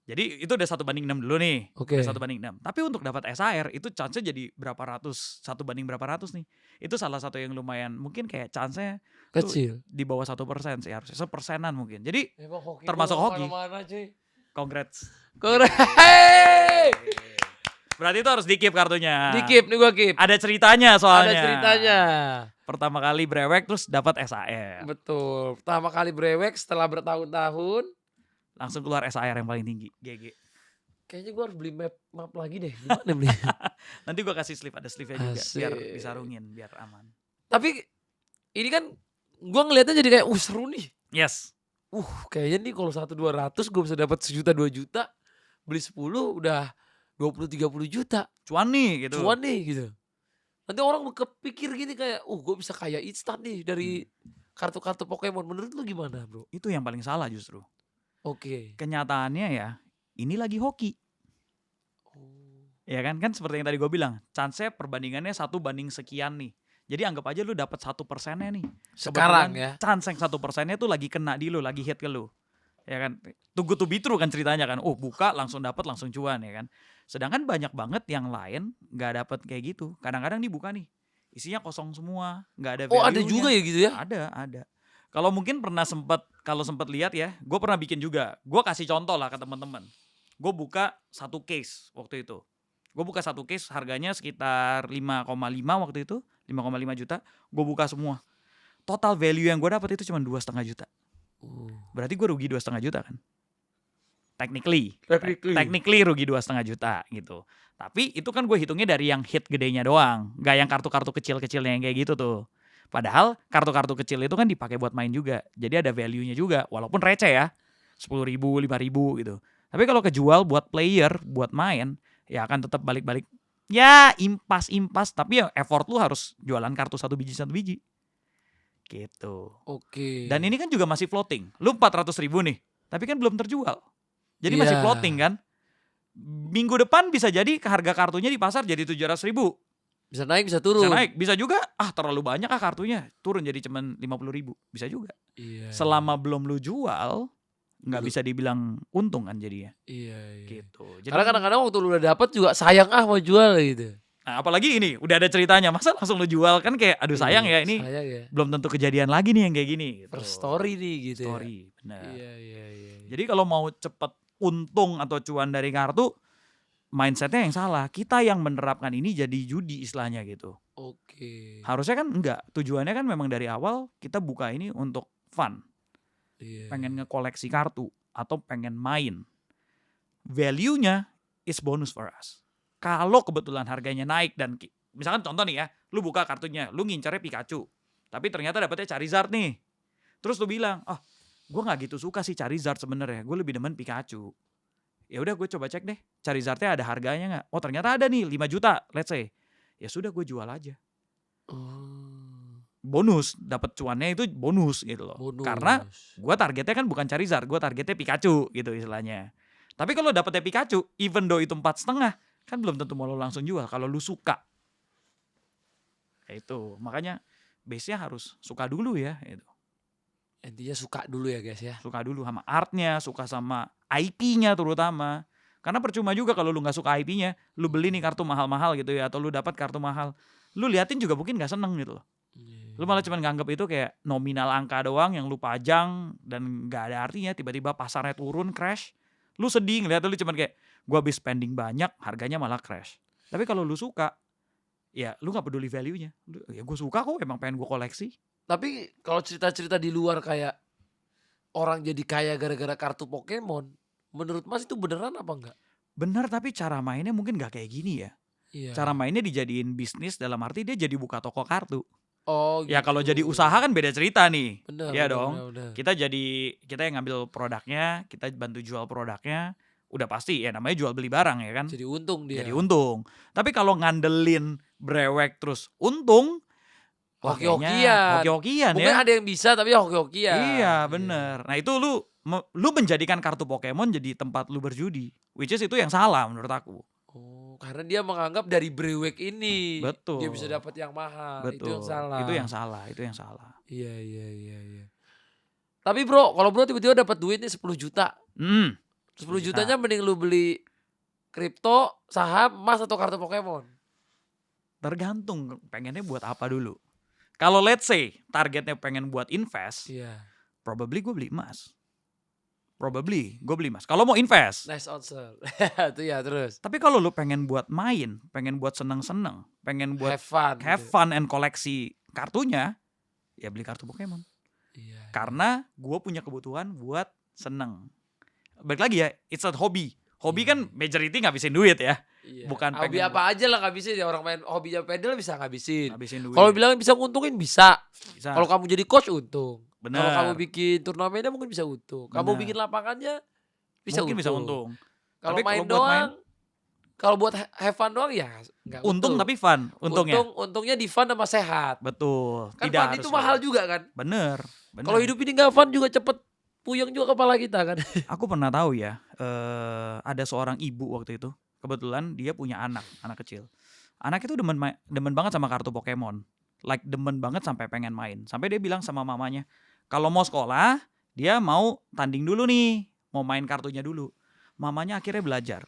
A: Jadi itu udah 1/6 dulu nih.
B: Oke.
A: Udah 1/6. Tapi untuk dapat SAR itu chance-nya jadi berapa ratus, 1/berapa ratus nih. Itu salah satu yang lumayan, mungkin kayak chance-nya tuh
B: Kecil.
A: di bawah 1% sih harusnya, 1%-an mungkin. Jadi
B: Emang hoki
A: termasuk
B: gua
A: hoki.
B: kemana-mana, cuy.
A: congrats.
B: Hey!
A: Berarti itu harus di-keep kartunya.
B: Di-keep nih gua keep.
A: Ada ceritanya soalnya.
B: Ada ceritanya.
A: Pertama kali brewek terus dapat SAR.
B: Betul. Pertama kali brewek setelah bertahun-tahun.
A: Langsung keluar SAR yang paling tinggi. GG.
B: Kayaknya gue harus beli map lagi deh. Gimana beli?
A: Nanti gua kasih sleeve, ada sleeve-nya juga biar
B: Asik.
A: disarungin, biar aman.
B: Tapi ini kan gue ngelihatnya jadi kayak seru nih.
A: Yes.
B: Kayaknya nih kalau 1-200 gue bisa dapat 1 juta 2 juta. Beli 10 udah 20-30 juta.
A: Cuan nih gitu.
B: Cuan nih gitu. Nanti orang kepikir gini kayak, gue bisa kaya instan nih dari kartu-kartu Pokemon. Menurut lu gimana, bro?
A: Itu yang paling salah justru.
B: Oke.
A: Kenyataannya ya, ini lagi hoki. Ya kan seperti yang tadi gue bilang, chance-nya perbandingannya 1 banding sekian nih. Jadi anggap aja lu dapat 1%-nya nih.
B: Sekarang
A: Kebetulan
B: ya.
A: chance yang 1%-nya tuh lagi kena di lu, lagi hit ke lu. Ya kan, too good to be true kan ceritanya kan. Buka langsung dapat langsung cuan ya kan. Sedangkan banyak banget yang lain nggak dapat kayak gitu. Kadang-kadang dibuka nih, isinya kosong semua, nggak ada value-nya.
B: Ada juga ya gitu ya?
A: Ada. Kalau mungkin kalau sempat lihat ya, gue pernah bikin juga. Gue kasih contoh lah ke teman-teman. Gue buka 1 case waktu itu. Gue buka 1 case harganya sekitar 5,5 waktu itu, 5,5 juta. Gue buka semua. Total value yang gue dapat itu cuma 2,5 juta. Berarti gue rugi 2,5 juta kan? Technically rugi 2,5 juta gitu. Tapi itu kan gue hitungnya dari yang hit gedenya doang, nggak yang kartu-kartu kecil-kecilnya yang kayak gitu tuh. Padahal kartu-kartu kecil itu kan dipakai buat main juga. Jadi ada value-nya juga, walaupun receh ya. 10.000, 5.000 gitu. Tapi kalau kejual buat player, buat main, ya akan tetap balik-balik. Ya impas, tapi ya effort lu harus jualan kartu 1 biji. Gitu.
B: Oke.
A: Dan ini kan juga masih floating. Lu 400.000 nih, tapi kan belum terjual. Jadi masih
B: Iya.
A: floating kan. Minggu depan bisa jadi harga kartunya di pasar jadi 700.000.
B: Bisa naik bisa turun.
A: Bisa naik, bisa juga terlalu banyak kartunya, turun jadi cuman 50.000. Bisa juga.
B: Iya.
A: Selama belum lu jual, nggak bisa dibilang untung kan jadinya.
B: Iya.
A: Gitu. Jadi,
B: Karena kadang-kadang waktu lu udah dapat juga sayang mau jual gitu.
A: nah, apalagi ini udah ada ceritanya, masa langsung lu jual kan kayak aduh sayang ya ini.
B: Sayang ya.
A: Belum tentu kejadian lagi nih yang kayak gini gitu.
B: Per story nih gitu
A: Story, benar.
B: ya. Iya.
A: Jadi kalau mau cepet untung atau cuan dari kartu, mindsetnya yang salah. Kita yang menerapkan ini jadi judi istilahnya gitu.
B: Oke.
A: Harusnya kan enggak. Tujuannya kan memang dari awal kita buka ini untuk fun.
B: Iya.
A: Pengen ngekoleksi kartu atau pengen main. Value-nya is bonus for us. Kalau kebetulan harganya naik dan misalkan contoh nih ya, lu buka kartunya, lu ngincarnya Pikachu. Tapi ternyata dapetnya Charizard nih. Terus lu bilang, gue nggak gitu suka sih Charizard sebenarnya, gue lebih demen Pikachu. Ya udah gue coba cek deh, Charizardnya ada harganya nggak? Oh ternyata ada nih 5 juta, let's say. Ya sudah gue jual aja. Bonus, dapat cuannya itu bonus gitu loh.
B: Bonus.
A: Karena gue targetnya kan bukan Charizard, gue targetnya Pikachu gitu istilahnya. Tapi kalau dapetnya Pikachu, even though itu 4,5, kan belum tentu mau lo langsung jual kalau lu suka. Kayak itu, makanya base-nya harus suka dulu ya. Gitu.
B: Intinya suka dulu ya guys ya.
A: Suka dulu sama artnya, suka sama IP-nya terutama. Karena percuma juga kalau lu gak suka IP-nya, lu beli nih kartu mahal-mahal gitu ya, atau lu dapat kartu mahal, lu liatin juga mungkin gak seneng gitu loh. Lu malah cuma nganggep itu kayak nominal angka doang yang lu pajang dan gak ada artinya, tiba-tiba pasarnya turun, crash. Lu sedih ngeliat, lu cuma kayak, gua habis spending banyak, harganya malah crash. Tapi kalau lu suka, ya lu nggak peduli value-nya. Ya gue suka kok, emang pengen gue koleksi.
B: Tapi kalau cerita-cerita di luar kayak orang jadi kaya gara-gara kartu Pokemon, menurut Mas itu beneran apa enggak?
A: Bener, tapi cara mainnya mungkin nggak kayak gini ya.
B: Iya.
A: Cara mainnya dijadiin bisnis dalam arti dia jadi buka toko kartu.
B: Oh
A: Ya kalau
B: gitu.
A: jadi usaha kan beda cerita nih.
B: Bener,
A: Iya
B: bener,
A: dong.
B: bener, bener.
A: Kita yang ngambil produknya, kita bantu jual produknya, udah pasti ya namanya jual beli barang ya kan.
B: Jadi untung dia.
A: Jadi untung. Tapi kalau ngandelin brewek terus untung, wah kayaknya
B: Hoki-hokian.
A: hoki-hokian
B: Mungkin
A: ya.
B: ada yang bisa tapi hoki-hokian.
A: Iya bener. Nah itu lu menjadikan kartu Pokemon jadi tempat lu berjudi. Which is itu yang salah menurut aku.
B: Oh, karena dia menganggap dari brewek ini
A: Betul.
B: dia bisa dapat yang mahal.
A: Betul.
B: Itu yang salah.
A: Itu yang salah.
B: Iya, iya, iya, iya. Tapi bro, kalau bro tiba-tiba dapat duit nih 10 juta. 10 jutanya mending lu beli kripto, saham, emas atau kartu Pokemon?
A: Tergantung pengennya buat apa dulu. Kalau let's say targetnya pengen buat invest,
B: Iya.
A: probably gue beli emas. Kalau mau invest.
B: Nice answer. Itu ya terus.
A: Tapi kalau lu pengen buat main, pengen buat seneng-seneng, pengen buat
B: Have
A: have
B: fun.
A: fun and koleksi kartunya, ya beli kartu Pokemon.
B: Iya.
A: Karena gue punya kebutuhan buat seneng. Balik lagi ya, it's a hobby. Hobi kan majority ngabisin duit ya.
B: Iya.
A: Bukan
B: Hobi
A: pengen
B: apa aja lah ngabisin ya, orang main hobinya pedal bisa ngabisin.
A: ngabisin duit.
B: Kalau bilang bisa nguntungin bisa.
A: Bisa.
B: Kalau kamu jadi coach untung.
A: Bener.
B: Kalau kamu bikin turnamennya mungkin bisa untung. Kamu
A: Bener.
B: bikin lapangannya bisa
A: mungkin
B: untung.
A: bisa untung.
B: Kalau
A: Tapi
B: main
A: kalau buat
B: doang, kalau buat have fun doang ya nggak
A: Untung tapi fun, untungnya.
B: Untungnya di fun sama sehat.
A: Betul.
B: Kan
A: Tidak
B: fun
A: harus
B: itu mahal
A: fun.
B: juga kan.
A: Bener.
B: Kalau hidup ini nggak fun juga cepet puyeng juga kepala kita kan.
A: Aku pernah tahu ya, ada seorang ibu waktu itu. Kebetulan dia punya anak kecil. Anak itu demen banget sama kartu Pokemon. Like demen banget sampai pengen main. Sampai dia bilang sama mamanya, kalau mau sekolah, dia mau tanding dulu nih. Mau main kartunya dulu. Mamanya akhirnya belajar.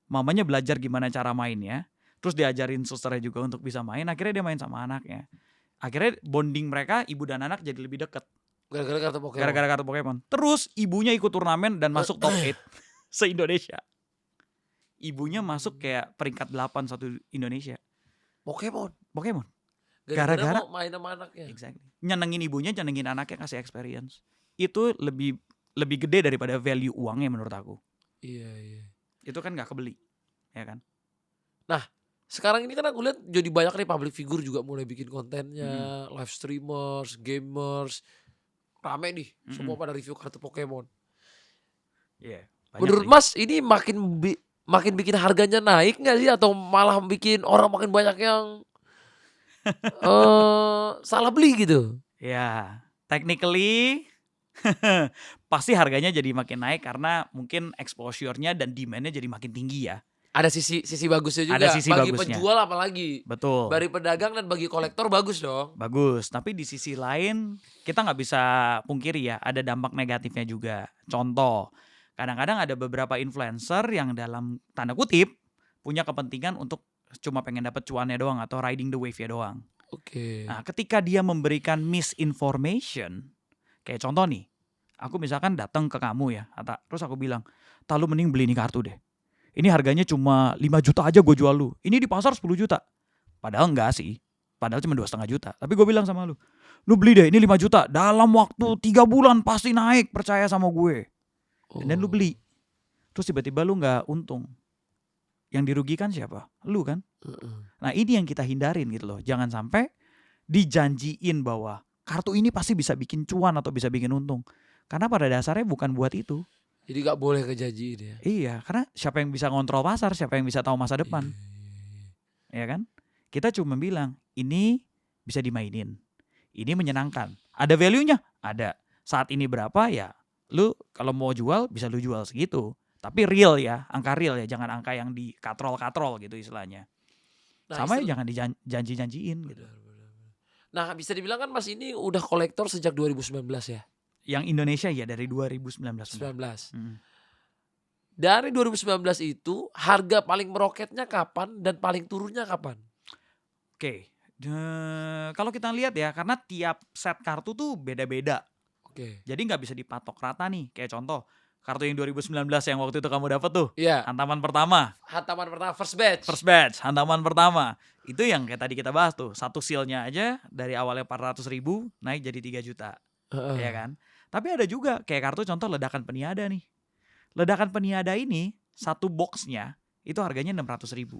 A: Mamanya belajar gimana cara mainnya. Terus diajarin susternya juga untuk bisa main. Akhirnya dia main sama anaknya. Akhirnya bonding mereka, ibu dan anak jadi lebih deket.
B: Gara-gara kartu Pokemon.
A: Gara-gara kartu Pokemon. Terus ibunya ikut turnamen dan masuk top 8 se-Indonesia. Ibunya masuk kayak peringkat 8 satu Indonesia.
B: Pokemon.
A: Gara-gara
B: mau main sama anaknya.
A: Exactly. Nyenengin ibunya, nyenengin anaknya, kasih experience. Itu lebih gede daripada value uangnya menurut aku.
B: Iya, iya.
A: Itu kan gak kebeli. Ya kan?
B: Sekarang ini kan aku lihat jadi banyak nih public figure juga mulai bikin kontennya, live streamers, gamers. Rame nih, semua pada review kartu Pokemon.
A: Iya.
B: Menurut Mas ini makin bikin harganya naik nggak sih atau malah bikin orang makin banyak yang salah beli gitu?
A: Ya, technically pasti harganya jadi makin naik karena mungkin exposure-nya dan demand-nya jadi makin tinggi ya.
B: Ada sisi bagusnya juga.
A: Ada sisi
B: bagi
A: bagusnya.
B: penjual apalagi.
A: Betul.
B: Bagi pedagang dan bagi kolektor bagus dong.
A: Bagus, tapi di sisi lain kita nggak bisa pungkiri ya, ada dampak negatifnya juga. Contoh, kadang-kadang ada beberapa influencer yang dalam tanda kutip punya kepentingan untuk cuma pengen dapat cuannya doang atau riding the wave-nya doang.
B: Oke.
A: Nah, ketika dia memberikan misinformation, kayak contoh nih, aku misalkan datang ke kamu ya, Ata, terus aku bilang, "Ta, lu mending beli ini kartu deh. Ini harganya cuma 5 juta aja gue jual lu. Ini di pasar 10 juta. Padahal enggak sih. Padahal cuma 2,5 juta. Tapi gue bilang sama lu, lu beli deh ini 5 juta. Dalam waktu 3 bulan pasti naik. Percaya sama gue. Dan lu beli. Terus tiba-tiba lu gak untung. Yang dirugikan siapa? Lu kan? Nah ini yang kita hindarin gitu loh. Jangan sampai dijanjiin bahwa kartu ini pasti bisa bikin cuan atau bisa bikin untung. Karena pada dasarnya bukan buat itu.
B: Jadi gak boleh kejanjiin ya.
A: Iya, karena siapa yang bisa ngontrol pasar, siapa yang bisa tahu masa depan. Ya kan? Kita cuma bilang, ini bisa dimainin. Ini menyenangkan. Ada value-nya? Ada. Saat ini berapa ya, lu kalau mau jual, bisa lu jual segitu. Tapi real ya, angka real ya. Jangan angka yang di katrol-katrol gitu istilahnya.
B: Nah,
A: sama ya jangan dijanji-janjiin gitu.
B: Nah bisa dibilang kan Mas ini udah kolektor sejak 2019 ya?
A: Yang Indonesia ya dari 2019.
B: 19. Dari 2019 itu harga paling meroketnya kapan dan paling turunnya kapan?
A: Oke. Kalau kita lihat ya, karena tiap set kartu tuh beda-beda.
B: Oke.
A: Jadi nggak bisa dipatok rata nih. Kayak contoh, Kartu yang 2019 yang waktu itu kamu dapat tuh.
B: Iya.
A: Hantaman pertama.
B: Hantaman pertama first batch.
A: First batch, hantaman pertama. Itu yang kayak tadi kita bahas tuh. Satu seal-nya aja dari awalnya 400.000 naik jadi 3 juta.
B: Heeh.
A: Ya kan? Tapi ada juga kayak kartu contoh ledakan peniada nih. Ledakan peniada ini satu boxnya itu harganya 600.000.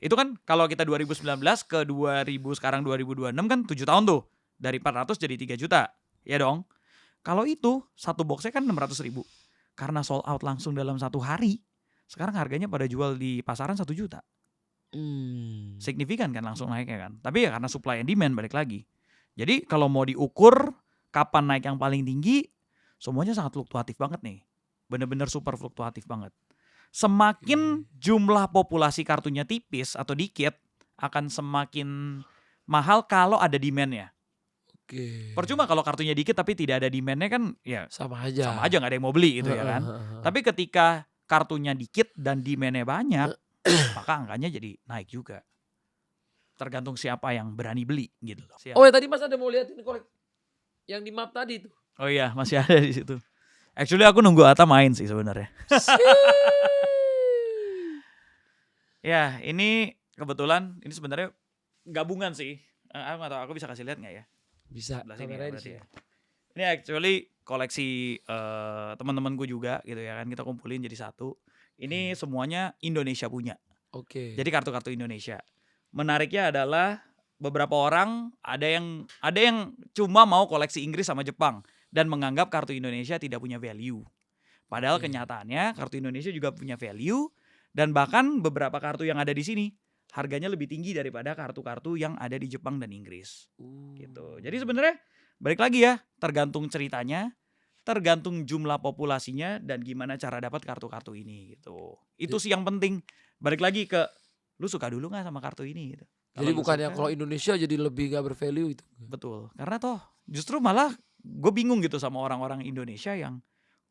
A: Itu kan kalau kita 2019 ke 2000 sekarang 2026 kan 7 tahun tuh. Dari 400 jadi 3 juta. Ya dong. Kalau itu satu boxnya kan 600.000. Karena sold out langsung dalam satu hari. Sekarang harganya pada jual di pasaran 1 juta. Signifikan kan langsung naiknya kan. Tapi ya karena supply and demand balik lagi. Jadi kalau mau diukur kapan naik yang paling tinggi, semuanya sangat fluktuatif banget nih. Bener-bener super fluktuatif banget. Semakin jumlah populasi kartunya tipis atau dikit, akan semakin mahal kalau ada demand-nya.
B: Oke.
A: Percuma kalau kartunya dikit tapi tidak ada demand-nya kan ya
B: Sama aja.
A: sama aja gak ada yang mau beli gitu ya kan. Tapi ketika kartunya dikit dan demand-nya banyak, maka angkanya jadi naik juga. Tergantung siapa yang berani beli gitu loh.
B: Oh ya tadi Mas ada mau lihat ini kolek yang di map tadi tuh.
A: Oh iya, masih ada di situ. Actually aku nunggu Ata main sih sebenarnya. Ya, ini kebetulan ini sebenarnya gabungan sih. Aku nggak tahu, aku bisa kasih lihat nggak ya?
B: Bisa.
A: Sebelah sini ya,
B: Kameranya di
A: berarti
B: sini.
A: ya. Ini actually koleksi teman-temanku juga gitu ya kan, kita kumpulin jadi satu. Ini semuanya Indonesia punya.
B: Oke.
A: Jadi kartu-kartu Indonesia. Menariknya adalah beberapa orang ada yang cuma mau koleksi Inggris sama Jepang dan menganggap kartu Indonesia tidak punya value. Padahal
B: Oke.
A: kenyataannya kartu Indonesia juga punya value dan bahkan beberapa kartu yang ada di sini harganya lebih tinggi daripada kartu-kartu yang ada di Jepang dan Inggris. Gitu. Jadi sebenarnya balik lagi ya, tergantung ceritanya, tergantung jumlah populasinya dan gimana cara dapat kartu-kartu ini gitu. Itu sih yang penting. Balik lagi ke lu suka dulu nggak sama kartu ini gitu.
B: Jadi
A: Kalau lu
B: bukannya
A: suka,
B: kalau Indonesia jadi lebih gak bervalue itu.
A: betul. Karena toh justru malah gue bingung gitu sama orang-orang Indonesia yang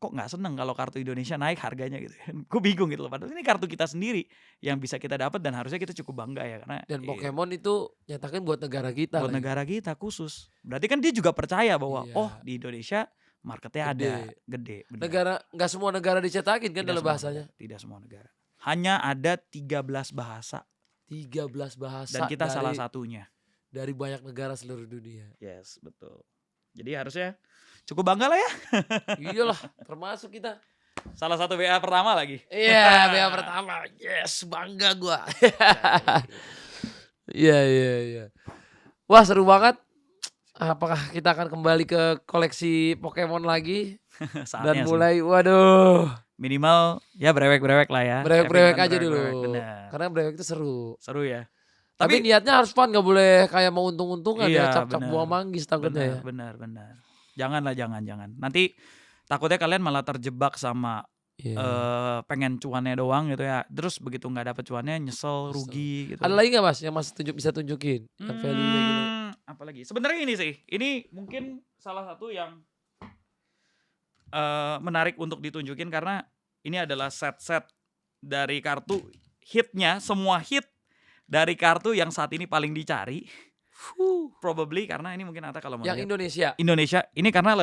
A: kok nggak seneng kalau kartu Indonesia naik harganya gitu. Gue bingung gitu loh. Padahal ini kartu kita sendiri yang bisa kita dapat dan harusnya kita cukup bangga ya karena
B: Dan Pokemon itu nyatakan buat negara kita.
A: buat
B: lagi.
A: negara kita khusus. Berarti kan dia juga percaya bahwa
B: Iya.
A: oh di Indonesia marketnya
B: Gede.
A: ada gede. Benar.
B: Negara nggak semua negara dicetakin kan
A: Tidak
B: dalam
A: semua
B: bahasanya.
A: negara, tidak semua negara. Hanya ada 13 bahasa
B: 13 bahasa
A: dan kita
B: dari,
A: salah satunya.
B: dari banyak negara seluruh dunia.
A: Yes, betul. Jadi harusnya cukup bangga lah ya.
B: Iyalah, termasuk kita.
A: Salah satu WA pertama lagi.
B: Iya, BA pertama. Yes, bangga gua. Iya. Wah, seru banget. Apakah kita akan kembali ke koleksi Pokemon lagi dan
A: Saatnya sih.
B: mulai waduh,
A: Minimal ya brewek-brewek lah ya.
B: brewek-brewek
A: Everyone
B: aja
A: brewek-brewek,
B: dulu.
A: benar.
B: Karena brewek itu seru.
A: Seru ya.
B: Tapi niatnya harus fun, gak boleh kayak mau untung-untungan
A: Iya,
B: ya, cap-cap
A: benar.
B: buah manggis takutnya ya.
A: benar. Janganlah, jangan. Nanti takutnya kalian malah terjebak sama
B: Iya.
A: pengen cuannya doang gitu ya. Terus begitu nggak dapet cuannya nyesel, rugi gitu.
B: Ada lagi gak Mas yang Mas bisa tunjukin yang value-nya gini?
A: Apalagi sebenarnya ini sih. Ini mungkin salah satu yang menarik untuk ditunjukin karena ini adalah set-set dari kartu hitnya, semua hit dari kartu yang saat ini paling dicari. Probably karena ini mungkin Ata kalau mau
B: Yang
A: lihat.
B: Indonesia.
A: Indonesia ini karena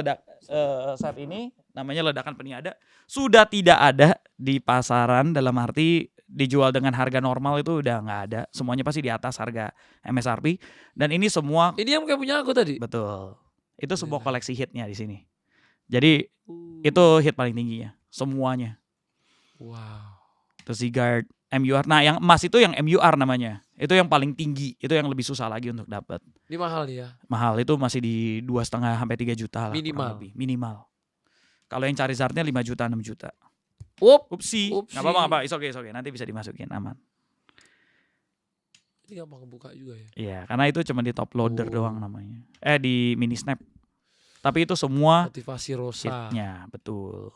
A: saat ini namanya ledakan peniada sudah tidak ada di pasaran, dalam arti dijual dengan harga normal itu udah nggak ada, semuanya pasti di atas harga MSRP dan ini semua
B: Ini yang kayak punya aku tadi.
A: betul itu semua koleksi hitnya di sini. Jadi itu hit paling tingginya semuanya.
B: Wow.
A: Terus Zygarde, MUR. Nah, yang emas itu yang MUR namanya. Itu yang paling tinggi, itu yang lebih susah lagi untuk dapat.
B: Ini mahal nih ya.
A: Mahal itu masih di 2,5 sampai 3 juta lah kurang
B: Minimal.
A: lebih. Minimal. Kalau yang Charizard-nya 5 juta, 6 juta.
B: Upsi.
A: Upsi. Enggak apa-apa, it's okay. Nanti bisa dimasukin aman.
B: Ini gampang kebuka juga ya.
A: Iya, karena itu cuma di top loader
B: Oh.
A: doang namanya. Di mini snap. Tapi itu semua
B: Motivasi Rosa,
A: hitnya, betul.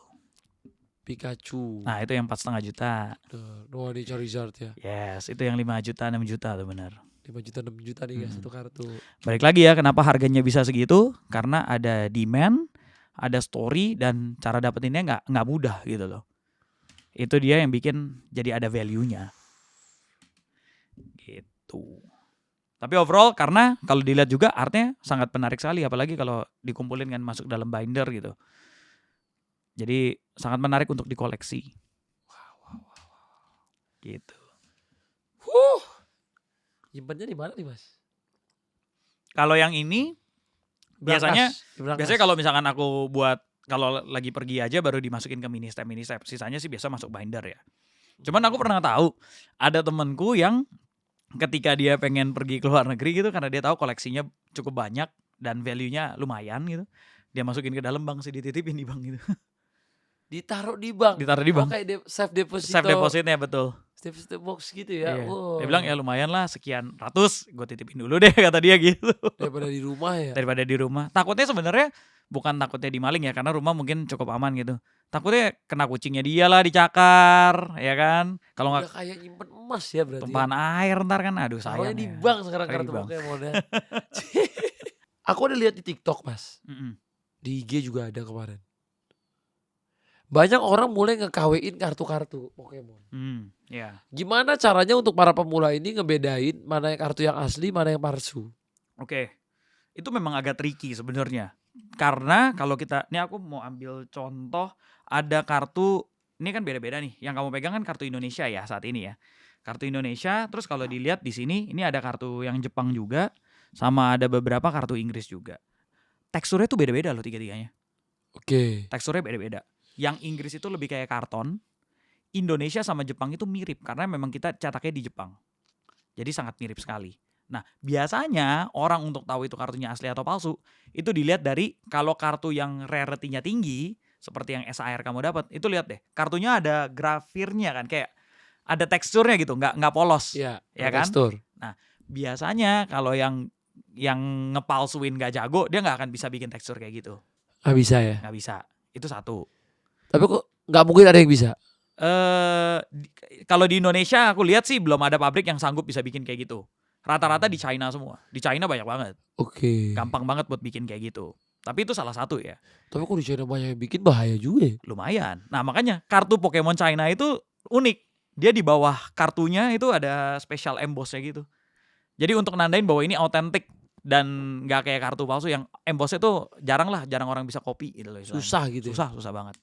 B: Pikachu.
A: Nah, itu yang 4,5 juta.
B: Noah di Charizard ya.
A: Yes, itu yang 5 juta, 6 juta tuh benar.
B: 5 juta 6 juta nih guys satu kartu.
A: Balik lagi ya, kenapa harganya bisa segitu? Karena ada demand, ada story, dan cara dapetinnya nggak mudah gitu loh. Itu dia yang bikin jadi ada value-nya. Gitu. Tapi overall karena kalau dilihat juga artnya sangat menarik sekali, apalagi kalau dikumpulin kan masuk dalam binder gitu. Jadi sangat menarik untuk dikoleksi. Gitu.
B: Nyimpennya di mana nih Mas?
A: Kalau yang ini
B: Di brankas.
A: biasanya kalau misalkan aku buat kalau lagi pergi aja baru dimasukin ke mini step. Sisanya sih biasa masuk binder ya. Cuman aku pernah tahu ada temenku yang ketika dia pengen pergi ke luar negeri gitu karena dia tahu koleksinya cukup banyak dan value-nya lumayan gitu. Dia masukin ke dalam bank sih, dititipin di bank gitu.
B: Ditaruh di bank.
A: Ditaruh di bank.
B: Kayak safe deposit.
A: Safe depositnya betul.
B: Safe box gitu ya.
A: Iya.
B: Wow.
A: Dia bilang ya lumayan lah sekian ratus, gue titipin dulu deh kata dia gitu.
B: Daripada di rumah ya.
A: Daripada di rumah. Takutnya sebenarnya bukan takutnya dimaling ya karena rumah mungkin cukup aman gitu. Takutnya kena kucingnya dia lah dicakar, ya kan? Kalau
B: Udah
A: nggak
B: kayak nyimpen emas ya berarti.
A: tumpahan air ntar kan, aduh
B: Taruhnya
A: sayang
B: di
A: ya.
B: bank sekarang
A: Taruh di
B: kartu
A: bank.
B: Pokemonnya. Aku ada lihat di TikTok Mas.
A: Mm-mm.
B: Di IG juga ada kemarin. Banyak orang mulai nge-KW-in kartu-kartu Pokemon.
A: Ya.
B: Gimana caranya untuk para pemula ini ngebedain mana yang kartu yang asli, mana yang palsu?
A: Oke. Itu memang agak tricky sebenarnya. Karena kalau kita, ini aku mau ambil contoh, ada kartu, ini kan beda-beda nih. Yang kamu pegang kan kartu Indonesia ya saat ini ya. Kartu Indonesia, terus kalau dilihat di sini, ini ada kartu yang Jepang juga, sama ada beberapa kartu Inggris juga. Teksturnya tuh beda-beda loh tiga-tiganya.
B: Oke.
A: Teksturnya beda-beda. Yang Inggris itu lebih kayak karton. Indonesia sama Jepang itu mirip karena memang kita cetaknya di Jepang. Jadi sangat mirip sekali. Nah, biasanya orang untuk tahu itu kartunya asli atau palsu, itu dilihat dari kalau kartu yang rarity-nya tinggi, seperti yang SAR kamu dapat, itu lihat deh, kartunya ada grafirnya kan, kayak ada teksturnya gitu, nggak polos.
B: Iya,
A: Ya
B: ada
A: kan?
B: tekstur.
A: Biasanya kalau yang ngepalsuin gak jago, dia nggak akan bisa bikin tekstur kayak gitu.
B: Nggak bisa ya.
A: Nggak bisa. Itu satu.
B: Tapi kok nggak mungkin ada yang bisa.
A: Kalau di Indonesia aku lihat sih belum ada pabrik yang sanggup bisa bikin kayak gitu. Rata-rata di China semua. Di China banyak banget.
B: Oke.
A: Gampang banget buat bikin kayak gitu. Tapi itu salah satu ya.
B: Tapi kok di China banyak yang bikin bahaya juga ya.
A: Lumayan. Nah makanya kartu Pokemon China itu unik. Dia di bawah kartunya itu ada special embossnya gitu. Jadi untuk nandain bahwa ini autentik dan nggak kayak kartu palsu yang embossnya tuh jarang orang bisa copy gitu loh. istilahnya.
B: Susah gitu ya.
A: Susah banget.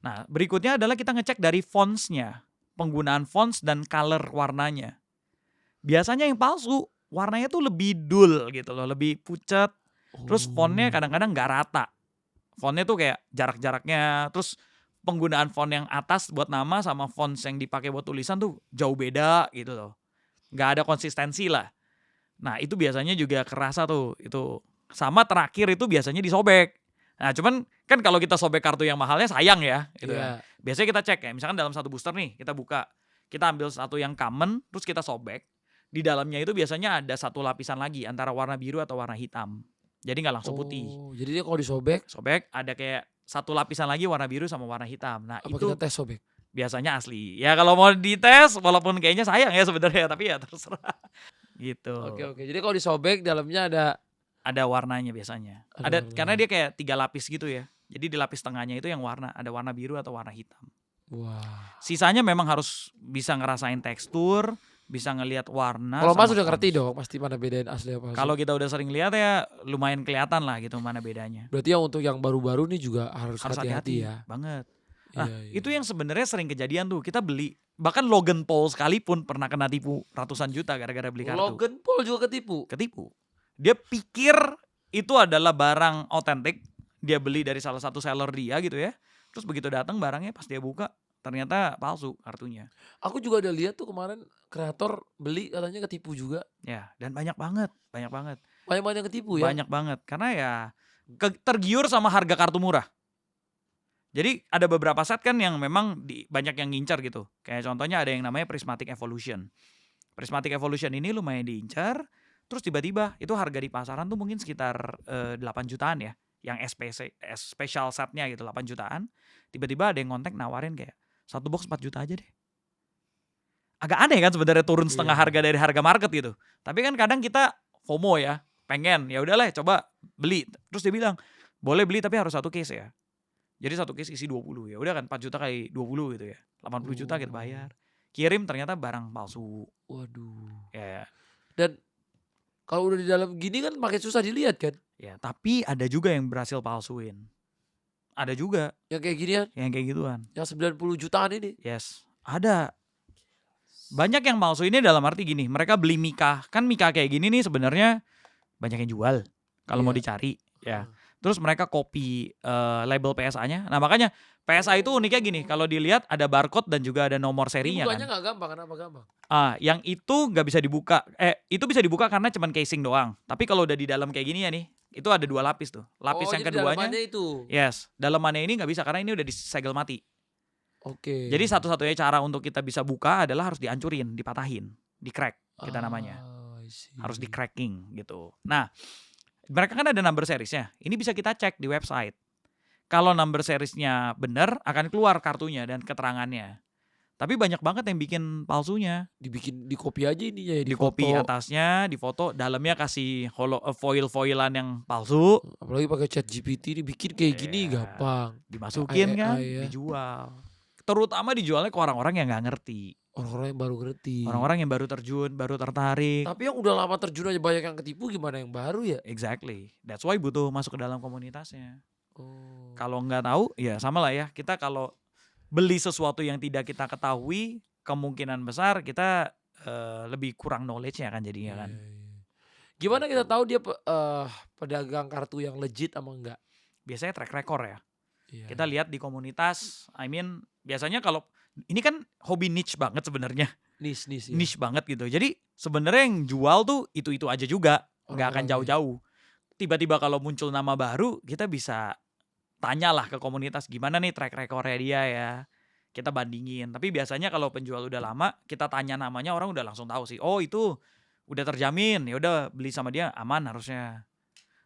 A: Nah berikutnya adalah kita ngecek dari fontsnya. Penggunaan fonts dan color warnanya. Biasanya yang palsu warnanya tuh lebih dull gitu loh. Lebih pucat. Terus fontnya kadang-kadang nggak rata. Fontnya tuh kayak jarak-jaraknya. Terus penggunaan font yang atas buat nama sama font yang dipakai buat tulisan tuh jauh beda gitu loh. Nggak ada konsistensi lah. Nah itu biasanya juga kerasa tuh. Itu sama terakhir itu biasanya disobek. Nah cuman kan kalau kita sobek kartu yang mahalnya sayang ya gitu
B: Iya.
A: kan. Biasanya kita cek ya, misalkan dalam satu booster nih kita buka, kita ambil satu yang common terus kita sobek. Di dalamnya itu biasanya ada satu lapisan lagi antara warna biru atau warna hitam. Jadi nggak langsung putih.
B: Jadi dia kalau disobek,
A: Sobek ada kayak satu lapisan lagi warna biru sama warna hitam. Nah
B: apa
A: itu
B: kita tes sobek?
A: biasanya asli. Ya kalau mau dites walaupun kayaknya sayang ya sebenarnya tapi ya terserah. Gitu.
B: Oke. Jadi kalau disobek dalamnya
A: Ada warnanya biasanya.
B: Ada
A: Ada karena dia kayak 3 lapis gitu ya. Jadi di lapis tengahnya itu yang ada warna biru atau warna hitam.
B: wah.
A: Sisanya memang harus bisa ngerasain tekstur, bisa ngelihat warna.
B: Kalau Mas
A: sama
B: udah
A: fonts.
B: ngerti dong pasti mana bedain asli apa palsu.
A: Kalau kita udah sering lihat ya lumayan kelihatan lah gitu mana bedanya.
B: Berarti yang untuk yang baru-baru nih juga harus
A: Harus
B: hati-hati
A: hati-hati
B: ya.
A: banget. Nah,
B: Iya.
A: itu yang sebenarnya sering kejadian tuh. Kita beli, bahkan Logan Paul sekalipun pernah kena tipu ratusan juta gara-gara beli kartu.
B: Logan Paul juga ketipu.
A: Ketipu. Dia pikir itu adalah barang otentik. Dia beli dari salah satu seller dia gitu ya. Terus begitu datang barangnya pas dia buka ternyata palsu kartunya.
B: Aku juga ada lihat tuh kemarin kreator beli katanya ketipu juga.
A: Ya, dan banyak banget.
B: Banyak banget yang ketipu ya.
A: Banyak banget. Karena ya tergiur sama harga kartu murah. Jadi ada beberapa set kan yang memang banyak yang ngincar gitu. Kayak contohnya ada yang namanya Prismatic Evolution. Prismatic Evolution ini lumayan diincar. Terus tiba-tiba itu harga di pasaran tuh mungkin sekitar 8 jutaan ya. Yang special setnya gitu 8 jutaan. Tiba-tiba ada yang kontak nawarin kayak 1 box 4 juta aja deh. Agak aneh kan sebenarnya turun setengah
B: Iya.
A: harga dari harga market gitu. Tapi kan kadang kita FOMO ya. Pengen ya udahlah coba beli. Terus dia bilang boleh beli tapi harus 1 case ya. Jadi 1 case isi 20. Ya udah kan 4 juta kali 20 gitu ya. 80 juta kita bayar. Kirim ternyata barang palsu.
B: Waduh.
A: Ya.
B: Dan kalau udah di dalam gini kan makin susah dilihat kan.
A: Ya, tapi ada juga yang berhasil palsuin. Ada juga
B: Yang kayak ginian,
A: yang kayak gituan.
B: yang 90 jutaan ini.
A: Yes, ada. Banyak yang palsu ini dalam arti gini, mereka beli Mika. Kan Mika kayak gini nih sebenarnya banyak yang jual kalau mau
B: Iya.
A: dicari ya. Terus mereka copy label PSA-nya. Nah, makanya PSA itu uniknya gini, kalau dilihat ada barcode dan juga ada nomor
B: Ini
A: serinya
B: bukanya
A: kan.
B: nggak gampang, kenapa gampang?
A: Yang itu nggak bisa dibuka. Itu bisa dibuka karena cuman casing doang. Tapi kalau udah di dalam kayak gini ya nih, itu ada 2 lapis tuh. Lapis yang
B: jadi
A: keduanya,
B: dalamannya itu.
A: yes, dalamannya ini nggak bisa karena ini udah disegel mati.
B: Oke.
A: Jadi satu-satunya cara untuk kita bisa buka adalah harus dihancurin, dipatahin, di-crack kita namanya.
B: I see.
A: Harus di-cracking gitu. Nah, mereka kan ada number seriesnya. Ini bisa kita cek di website. Kalau number seriesnya benar, akan keluar kartunya dan keterangannya. Tapi banyak banget yang bikin palsunya.
B: Dibikin, di copy aja ininya ya,
A: Di copy
B: foto.
A: atasnya, di foto, dalamnya kasih foil-foilan yang palsu,
B: Apalagi pakai chat GPT dibikin kayak gini
A: Iya.
B: gampang.
A: dimasukin kan,
B: AI ya.
A: dijual. Terutama dijualnya ke orang-orang yang nggak ngerti.
B: Orang-orang yang baru ngerti.
A: Orang-orang yang baru terjun, baru tertarik.
B: Tapi yang udah lama terjun aja banyak yang ketipu, gimana yang baru ya?
A: Exactly. That's why butuh masuk ke dalam komunitasnya.
B: Oh.
A: Kalau nggak tahu, ya sama lah ya. Kita kalau beli sesuatu yang tidak kita ketahui, kemungkinan besar kita lebih kurang knowledge-nya kan jadinya kan.
B: Iya, iya. Gimana kita tahu dia pedagang kartu yang legit sama enggak?
A: Biasanya track record ya.
B: Iya.
A: Kita lihat di komunitas, biasanya kalau ini kan hobi niche banget sebenarnya.
B: nis ya.
A: Niche banget gitu. Jadi sebenarnya yang jual tuh itu-itu aja juga, nggak akan
B: Orang-orangnya.
A: jauh-jauh. Tiba-tiba kalau muncul nama baru, kita bisa tanyalah ke komunitas gimana nih track recordnya dia ya. Kita bandingin. Tapi biasanya kalau penjual udah lama, kita tanya namanya, orang udah langsung tahu sih. Oh, itu udah terjamin. Ya udah beli sama dia aman harusnya.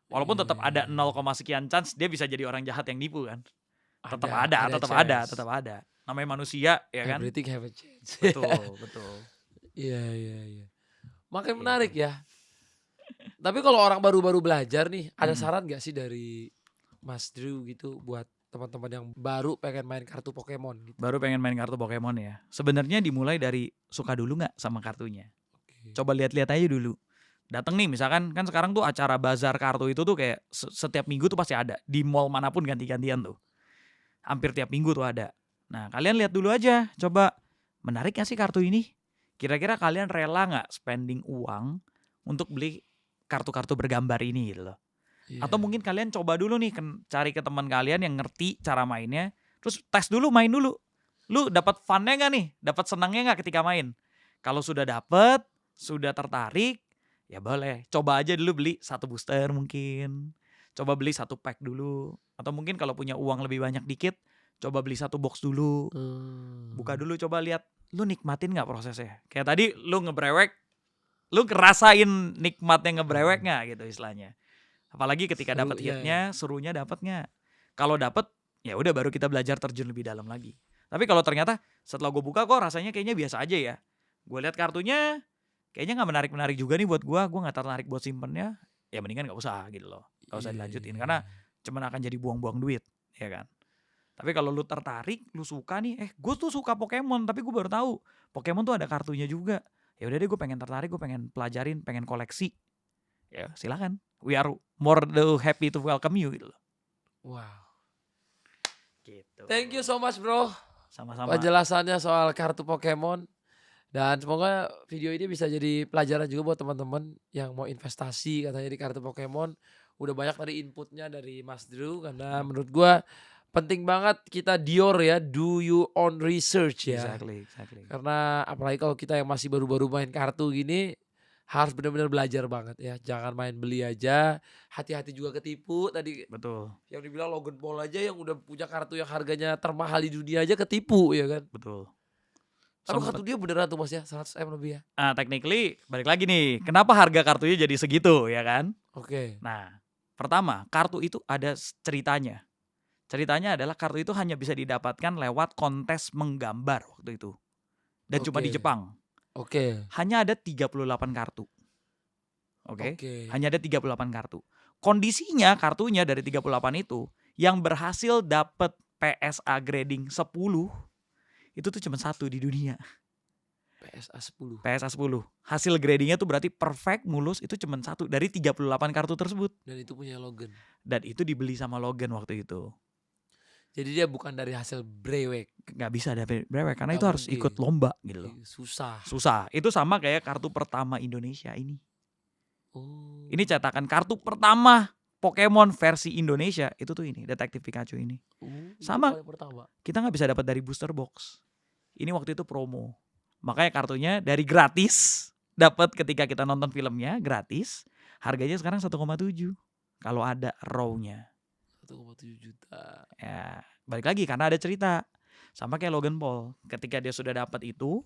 A: Walaupun tetap ada 0, sekian chance dia bisa jadi orang jahat yang nipu kan. Tetap
B: chance.
A: ada. Namanya manusia ya kan.
B: Everything have a chance.
A: Betul.
B: Iya. Makin
A: Iya.
B: menarik ya. Tapi kalau orang baru-baru belajar nih, ada
A: Hmm.
B: saran gak sih dari Mas Drew gitu buat teman-teman yang baru pengen main kartu Pokemon gitu?
A: Baru pengen main kartu Pokemon ya. Sebenarnya dimulai dari suka dulu nggak sama kartunya.
B: Oke.
A: Coba lihat-lihat aja dulu. Dateng nih misalkan kan sekarang tuh acara bazar kartu itu tuh kayak setiap minggu tuh pasti ada. Di mall manapun ganti-gantian tuh. Hampir tiap minggu tuh ada. Nah kalian lihat dulu aja. Coba menarik gak sih kartu ini? Kira-kira kalian rela gak spending uang untuk beli kartu-kartu bergambar ini gitu loh.
B: Iya.
A: Atau mungkin kalian coba dulu nih cari ke teman kalian yang ngerti cara mainnya. Terus tes dulu, main dulu. Lu dapat funnya gak nih? Dapat senangnya gak ketika main? Kalau sudah dapet, sudah tertarik, ya boleh. Coba aja dulu beli 1 booster mungkin. Coba beli 1 pack dulu. Atau mungkin kalau punya uang lebih banyak dikit, coba beli 1 box dulu. Buka dulu, coba lihat. Lu nikmatin gak prosesnya? Kayak tadi lu ngebrewek, lu ngerasain nikmatnya ngebrewek gak gitu istilahnya. Apalagi ketika
B: Seru,
A: dapat
B: iya,
A: hitnya, serunya dapat nggak? Kalau dapat, ya udah baru kita belajar terjun lebih dalam lagi. Tapi kalau ternyata setelah gue buka kok rasanya kayaknya biasa aja ya. Gue lihat kartunya, kayaknya nggak menarik-menarik juga nih buat gue nggak tertarik buat simpennya. Ya mendingan nggak usah gitu loh, nggak usah
B: Iya,
A: dilanjutin
B: iya.
A: karena cuman akan jadi buang-buang duit, ya kan? Tapi kalau lu tertarik, lu suka nih, gue tuh suka Pokemon, tapi gue baru tahu Pokemon tuh ada kartunya juga. Ya udah deh, gue pengen tertarik, gue pengen pelajarin, pengen koleksi. Ya silakan. We are more happy to welcome you gitu loh.
B: Wow.
A: Gitu.
B: Thank you so much bro.
A: Sama-sama.
B: Penjelasannya soal kartu Pokemon. Dan semoga video ini bisa jadi pelajaran juga buat teman-teman yang mau investasi katanya di kartu Pokemon. Udah banyak tadi inputnya dari Mas Drew. Karena menurut gua penting banget kita Dior ya, do your own research ya.
A: Exactly.
B: Karena apalagi kalau kita yang masih baru-baru main kartu gini, harus benar-benar belajar banget ya. Jangan main beli aja, hati-hati juga ketipu. Tadi
A: Betul.
B: yang dibilang Logan Paul aja yang udah punya kartu yang harganya termahal di dunia aja ketipu ya kan.
A: Betul.
B: Tapi kartu dia beneran tuh Mas ya, 100M lebih ya.
A: Nah, technically balik lagi nih, kenapa harga kartunya jadi segitu ya kan?
B: Oke.
A: Nah, pertama, kartu itu ada ceritanya. Ceritanya adalah kartu itu hanya bisa didapatkan lewat kontes menggambar waktu itu. Dan cuma di
B: Oke.
A: Jepang.
B: Oke.
A: Hanya ada 38 kartu. Oke.
B: Oke.
A: Hanya ada 38 kartu. Kondisinya kartunya dari 38 itu yang berhasil dapat PSA grading 10 itu tuh cuma 1 di dunia.
B: PSA 10.
A: PSA 10. Hasil gradingnya tuh berarti perfect, mulus, itu cuma 1 dari 38 kartu tersebut.
B: Dan itu punya Logan.
A: Dan itu dibeli sama Logan waktu itu.
B: Jadi dia bukan dari hasil brewek.
A: Nggak bisa dapet brewek karena
B: Nggak
A: itu harus
B: mungkin.
A: ikut lomba gitu loh.
B: Susah.
A: Susah. Itu sama kayak kartu pertama Indonesia ini.
B: Oh.
A: Ini cetakan kartu pertama Pokemon versi Indonesia itu tuh ini, Detektif Pikachu ini.
B: Itu
A: Sama.
B: paling pertama.
A: Kita nggak bisa dapat dari booster box. Ini waktu itu promo. Makanya kartunya dari gratis dapat ketika kita nonton filmnya gratis. Harganya sekarang 1,7 kalau ada raw-nya.
B: 1,7 juta.
A: Ya, balik lagi karena ada cerita. Sama kayak Logan Paul. Ketika dia sudah dapat itu,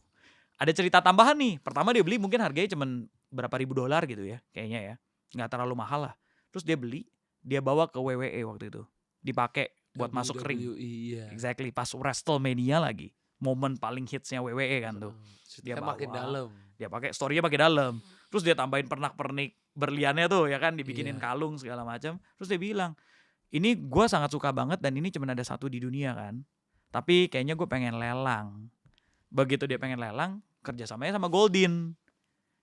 A: ada cerita tambahan nih. Pertama dia beli mungkin harganya cuman berapa ribu dolar gitu ya, kayaknya ya. Nggak terlalu mahal lah. Terus dia beli, dia bawa ke WWE waktu itu. Dipakai buat masuk ring.
B: Iya.
A: Exactly, pas WrestleMania lagi. Momen paling hitsnya WWE kan tuh. Dia
B: Dia makin
A: bawa.
B: dalam.
A: Dia pakai story-nya pakai dalam. Terus dia tambahin pernak-pernik berliannya tuh ya kan, dibikinin
B: Iya.
A: kalung segala macam. Terus dia bilang, "Ini gue sangat suka banget dan ini cuma ada satu di dunia kan. Tapi kayaknya gue pengen lelang." Begitu dia pengen lelang, kerjasamanya sama Goldin.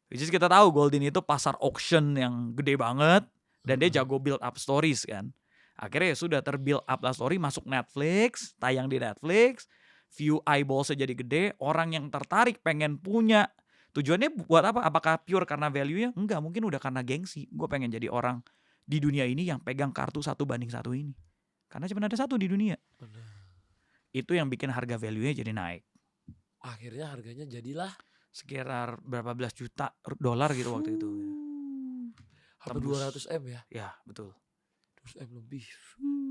A: Which is kita tahu Goldin itu pasar auction yang gede banget dan dia jago build up stories kan. Akhirnya ya sudah terbuild up lah story, masuk Netflix, tayang di Netflix, view eyeballsnya jadi gede, orang yang tertarik pengen punya. Tujuannya buat apa? Apakah pure karena value-nya? Enggak, mungkin udah karena gengsi. Gue pengen jadi orang di dunia ini yang pegang kartu 1:1 ini. Karena cuma ada satu di dunia.
B: Benar.
A: Itu yang bikin harga value-nya jadi naik.
B: Akhirnya harganya jadilah
A: Sekitar berapa belas juta dolar gitu waktu itu.
B: hampir
A: Tembus.
B: 200 M ya.
A: Ya, betul.
B: 200 M lebih.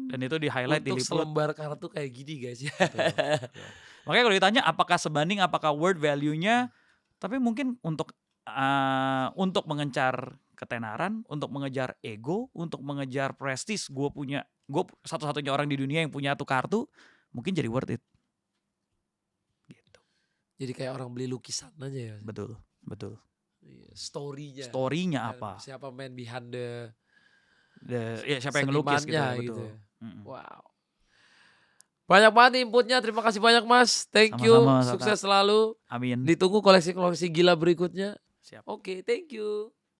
A: Dan itu di highlight
B: Untuk
A: diliput.
B: selembar kartu kayak gini guys ya.
A: Betul. Makanya kalau ditanya apakah sebanding, apakah worth value-nya, tapi mungkin untuk mengejar ketenaran, untuk mengejar ego, untuk mengejar prestis, gue satu-satunya orang di dunia yang punya tuh kartu, mungkin jadi worth it. Gitu.
B: Jadi kayak orang beli lukisan aja ya.
A: Betul.
B: Iya, story-nya.
A: Story-nya apa?
B: Siapa main behind the
A: Ya, siapa yang ngelukis gitu,
B: senimannya
A: betul.
B: gitu ya.
A: Mm-mm.
B: Wow. Banyak banget nih inputnya. Terima kasih banyak Mas. Thank you.
A: Sama-sama, Tata.
B: Sukses selalu.
A: Amin.
B: Ditunggu koleksi-koleksi gila berikutnya.
A: Siap.
B: Oke, thank you.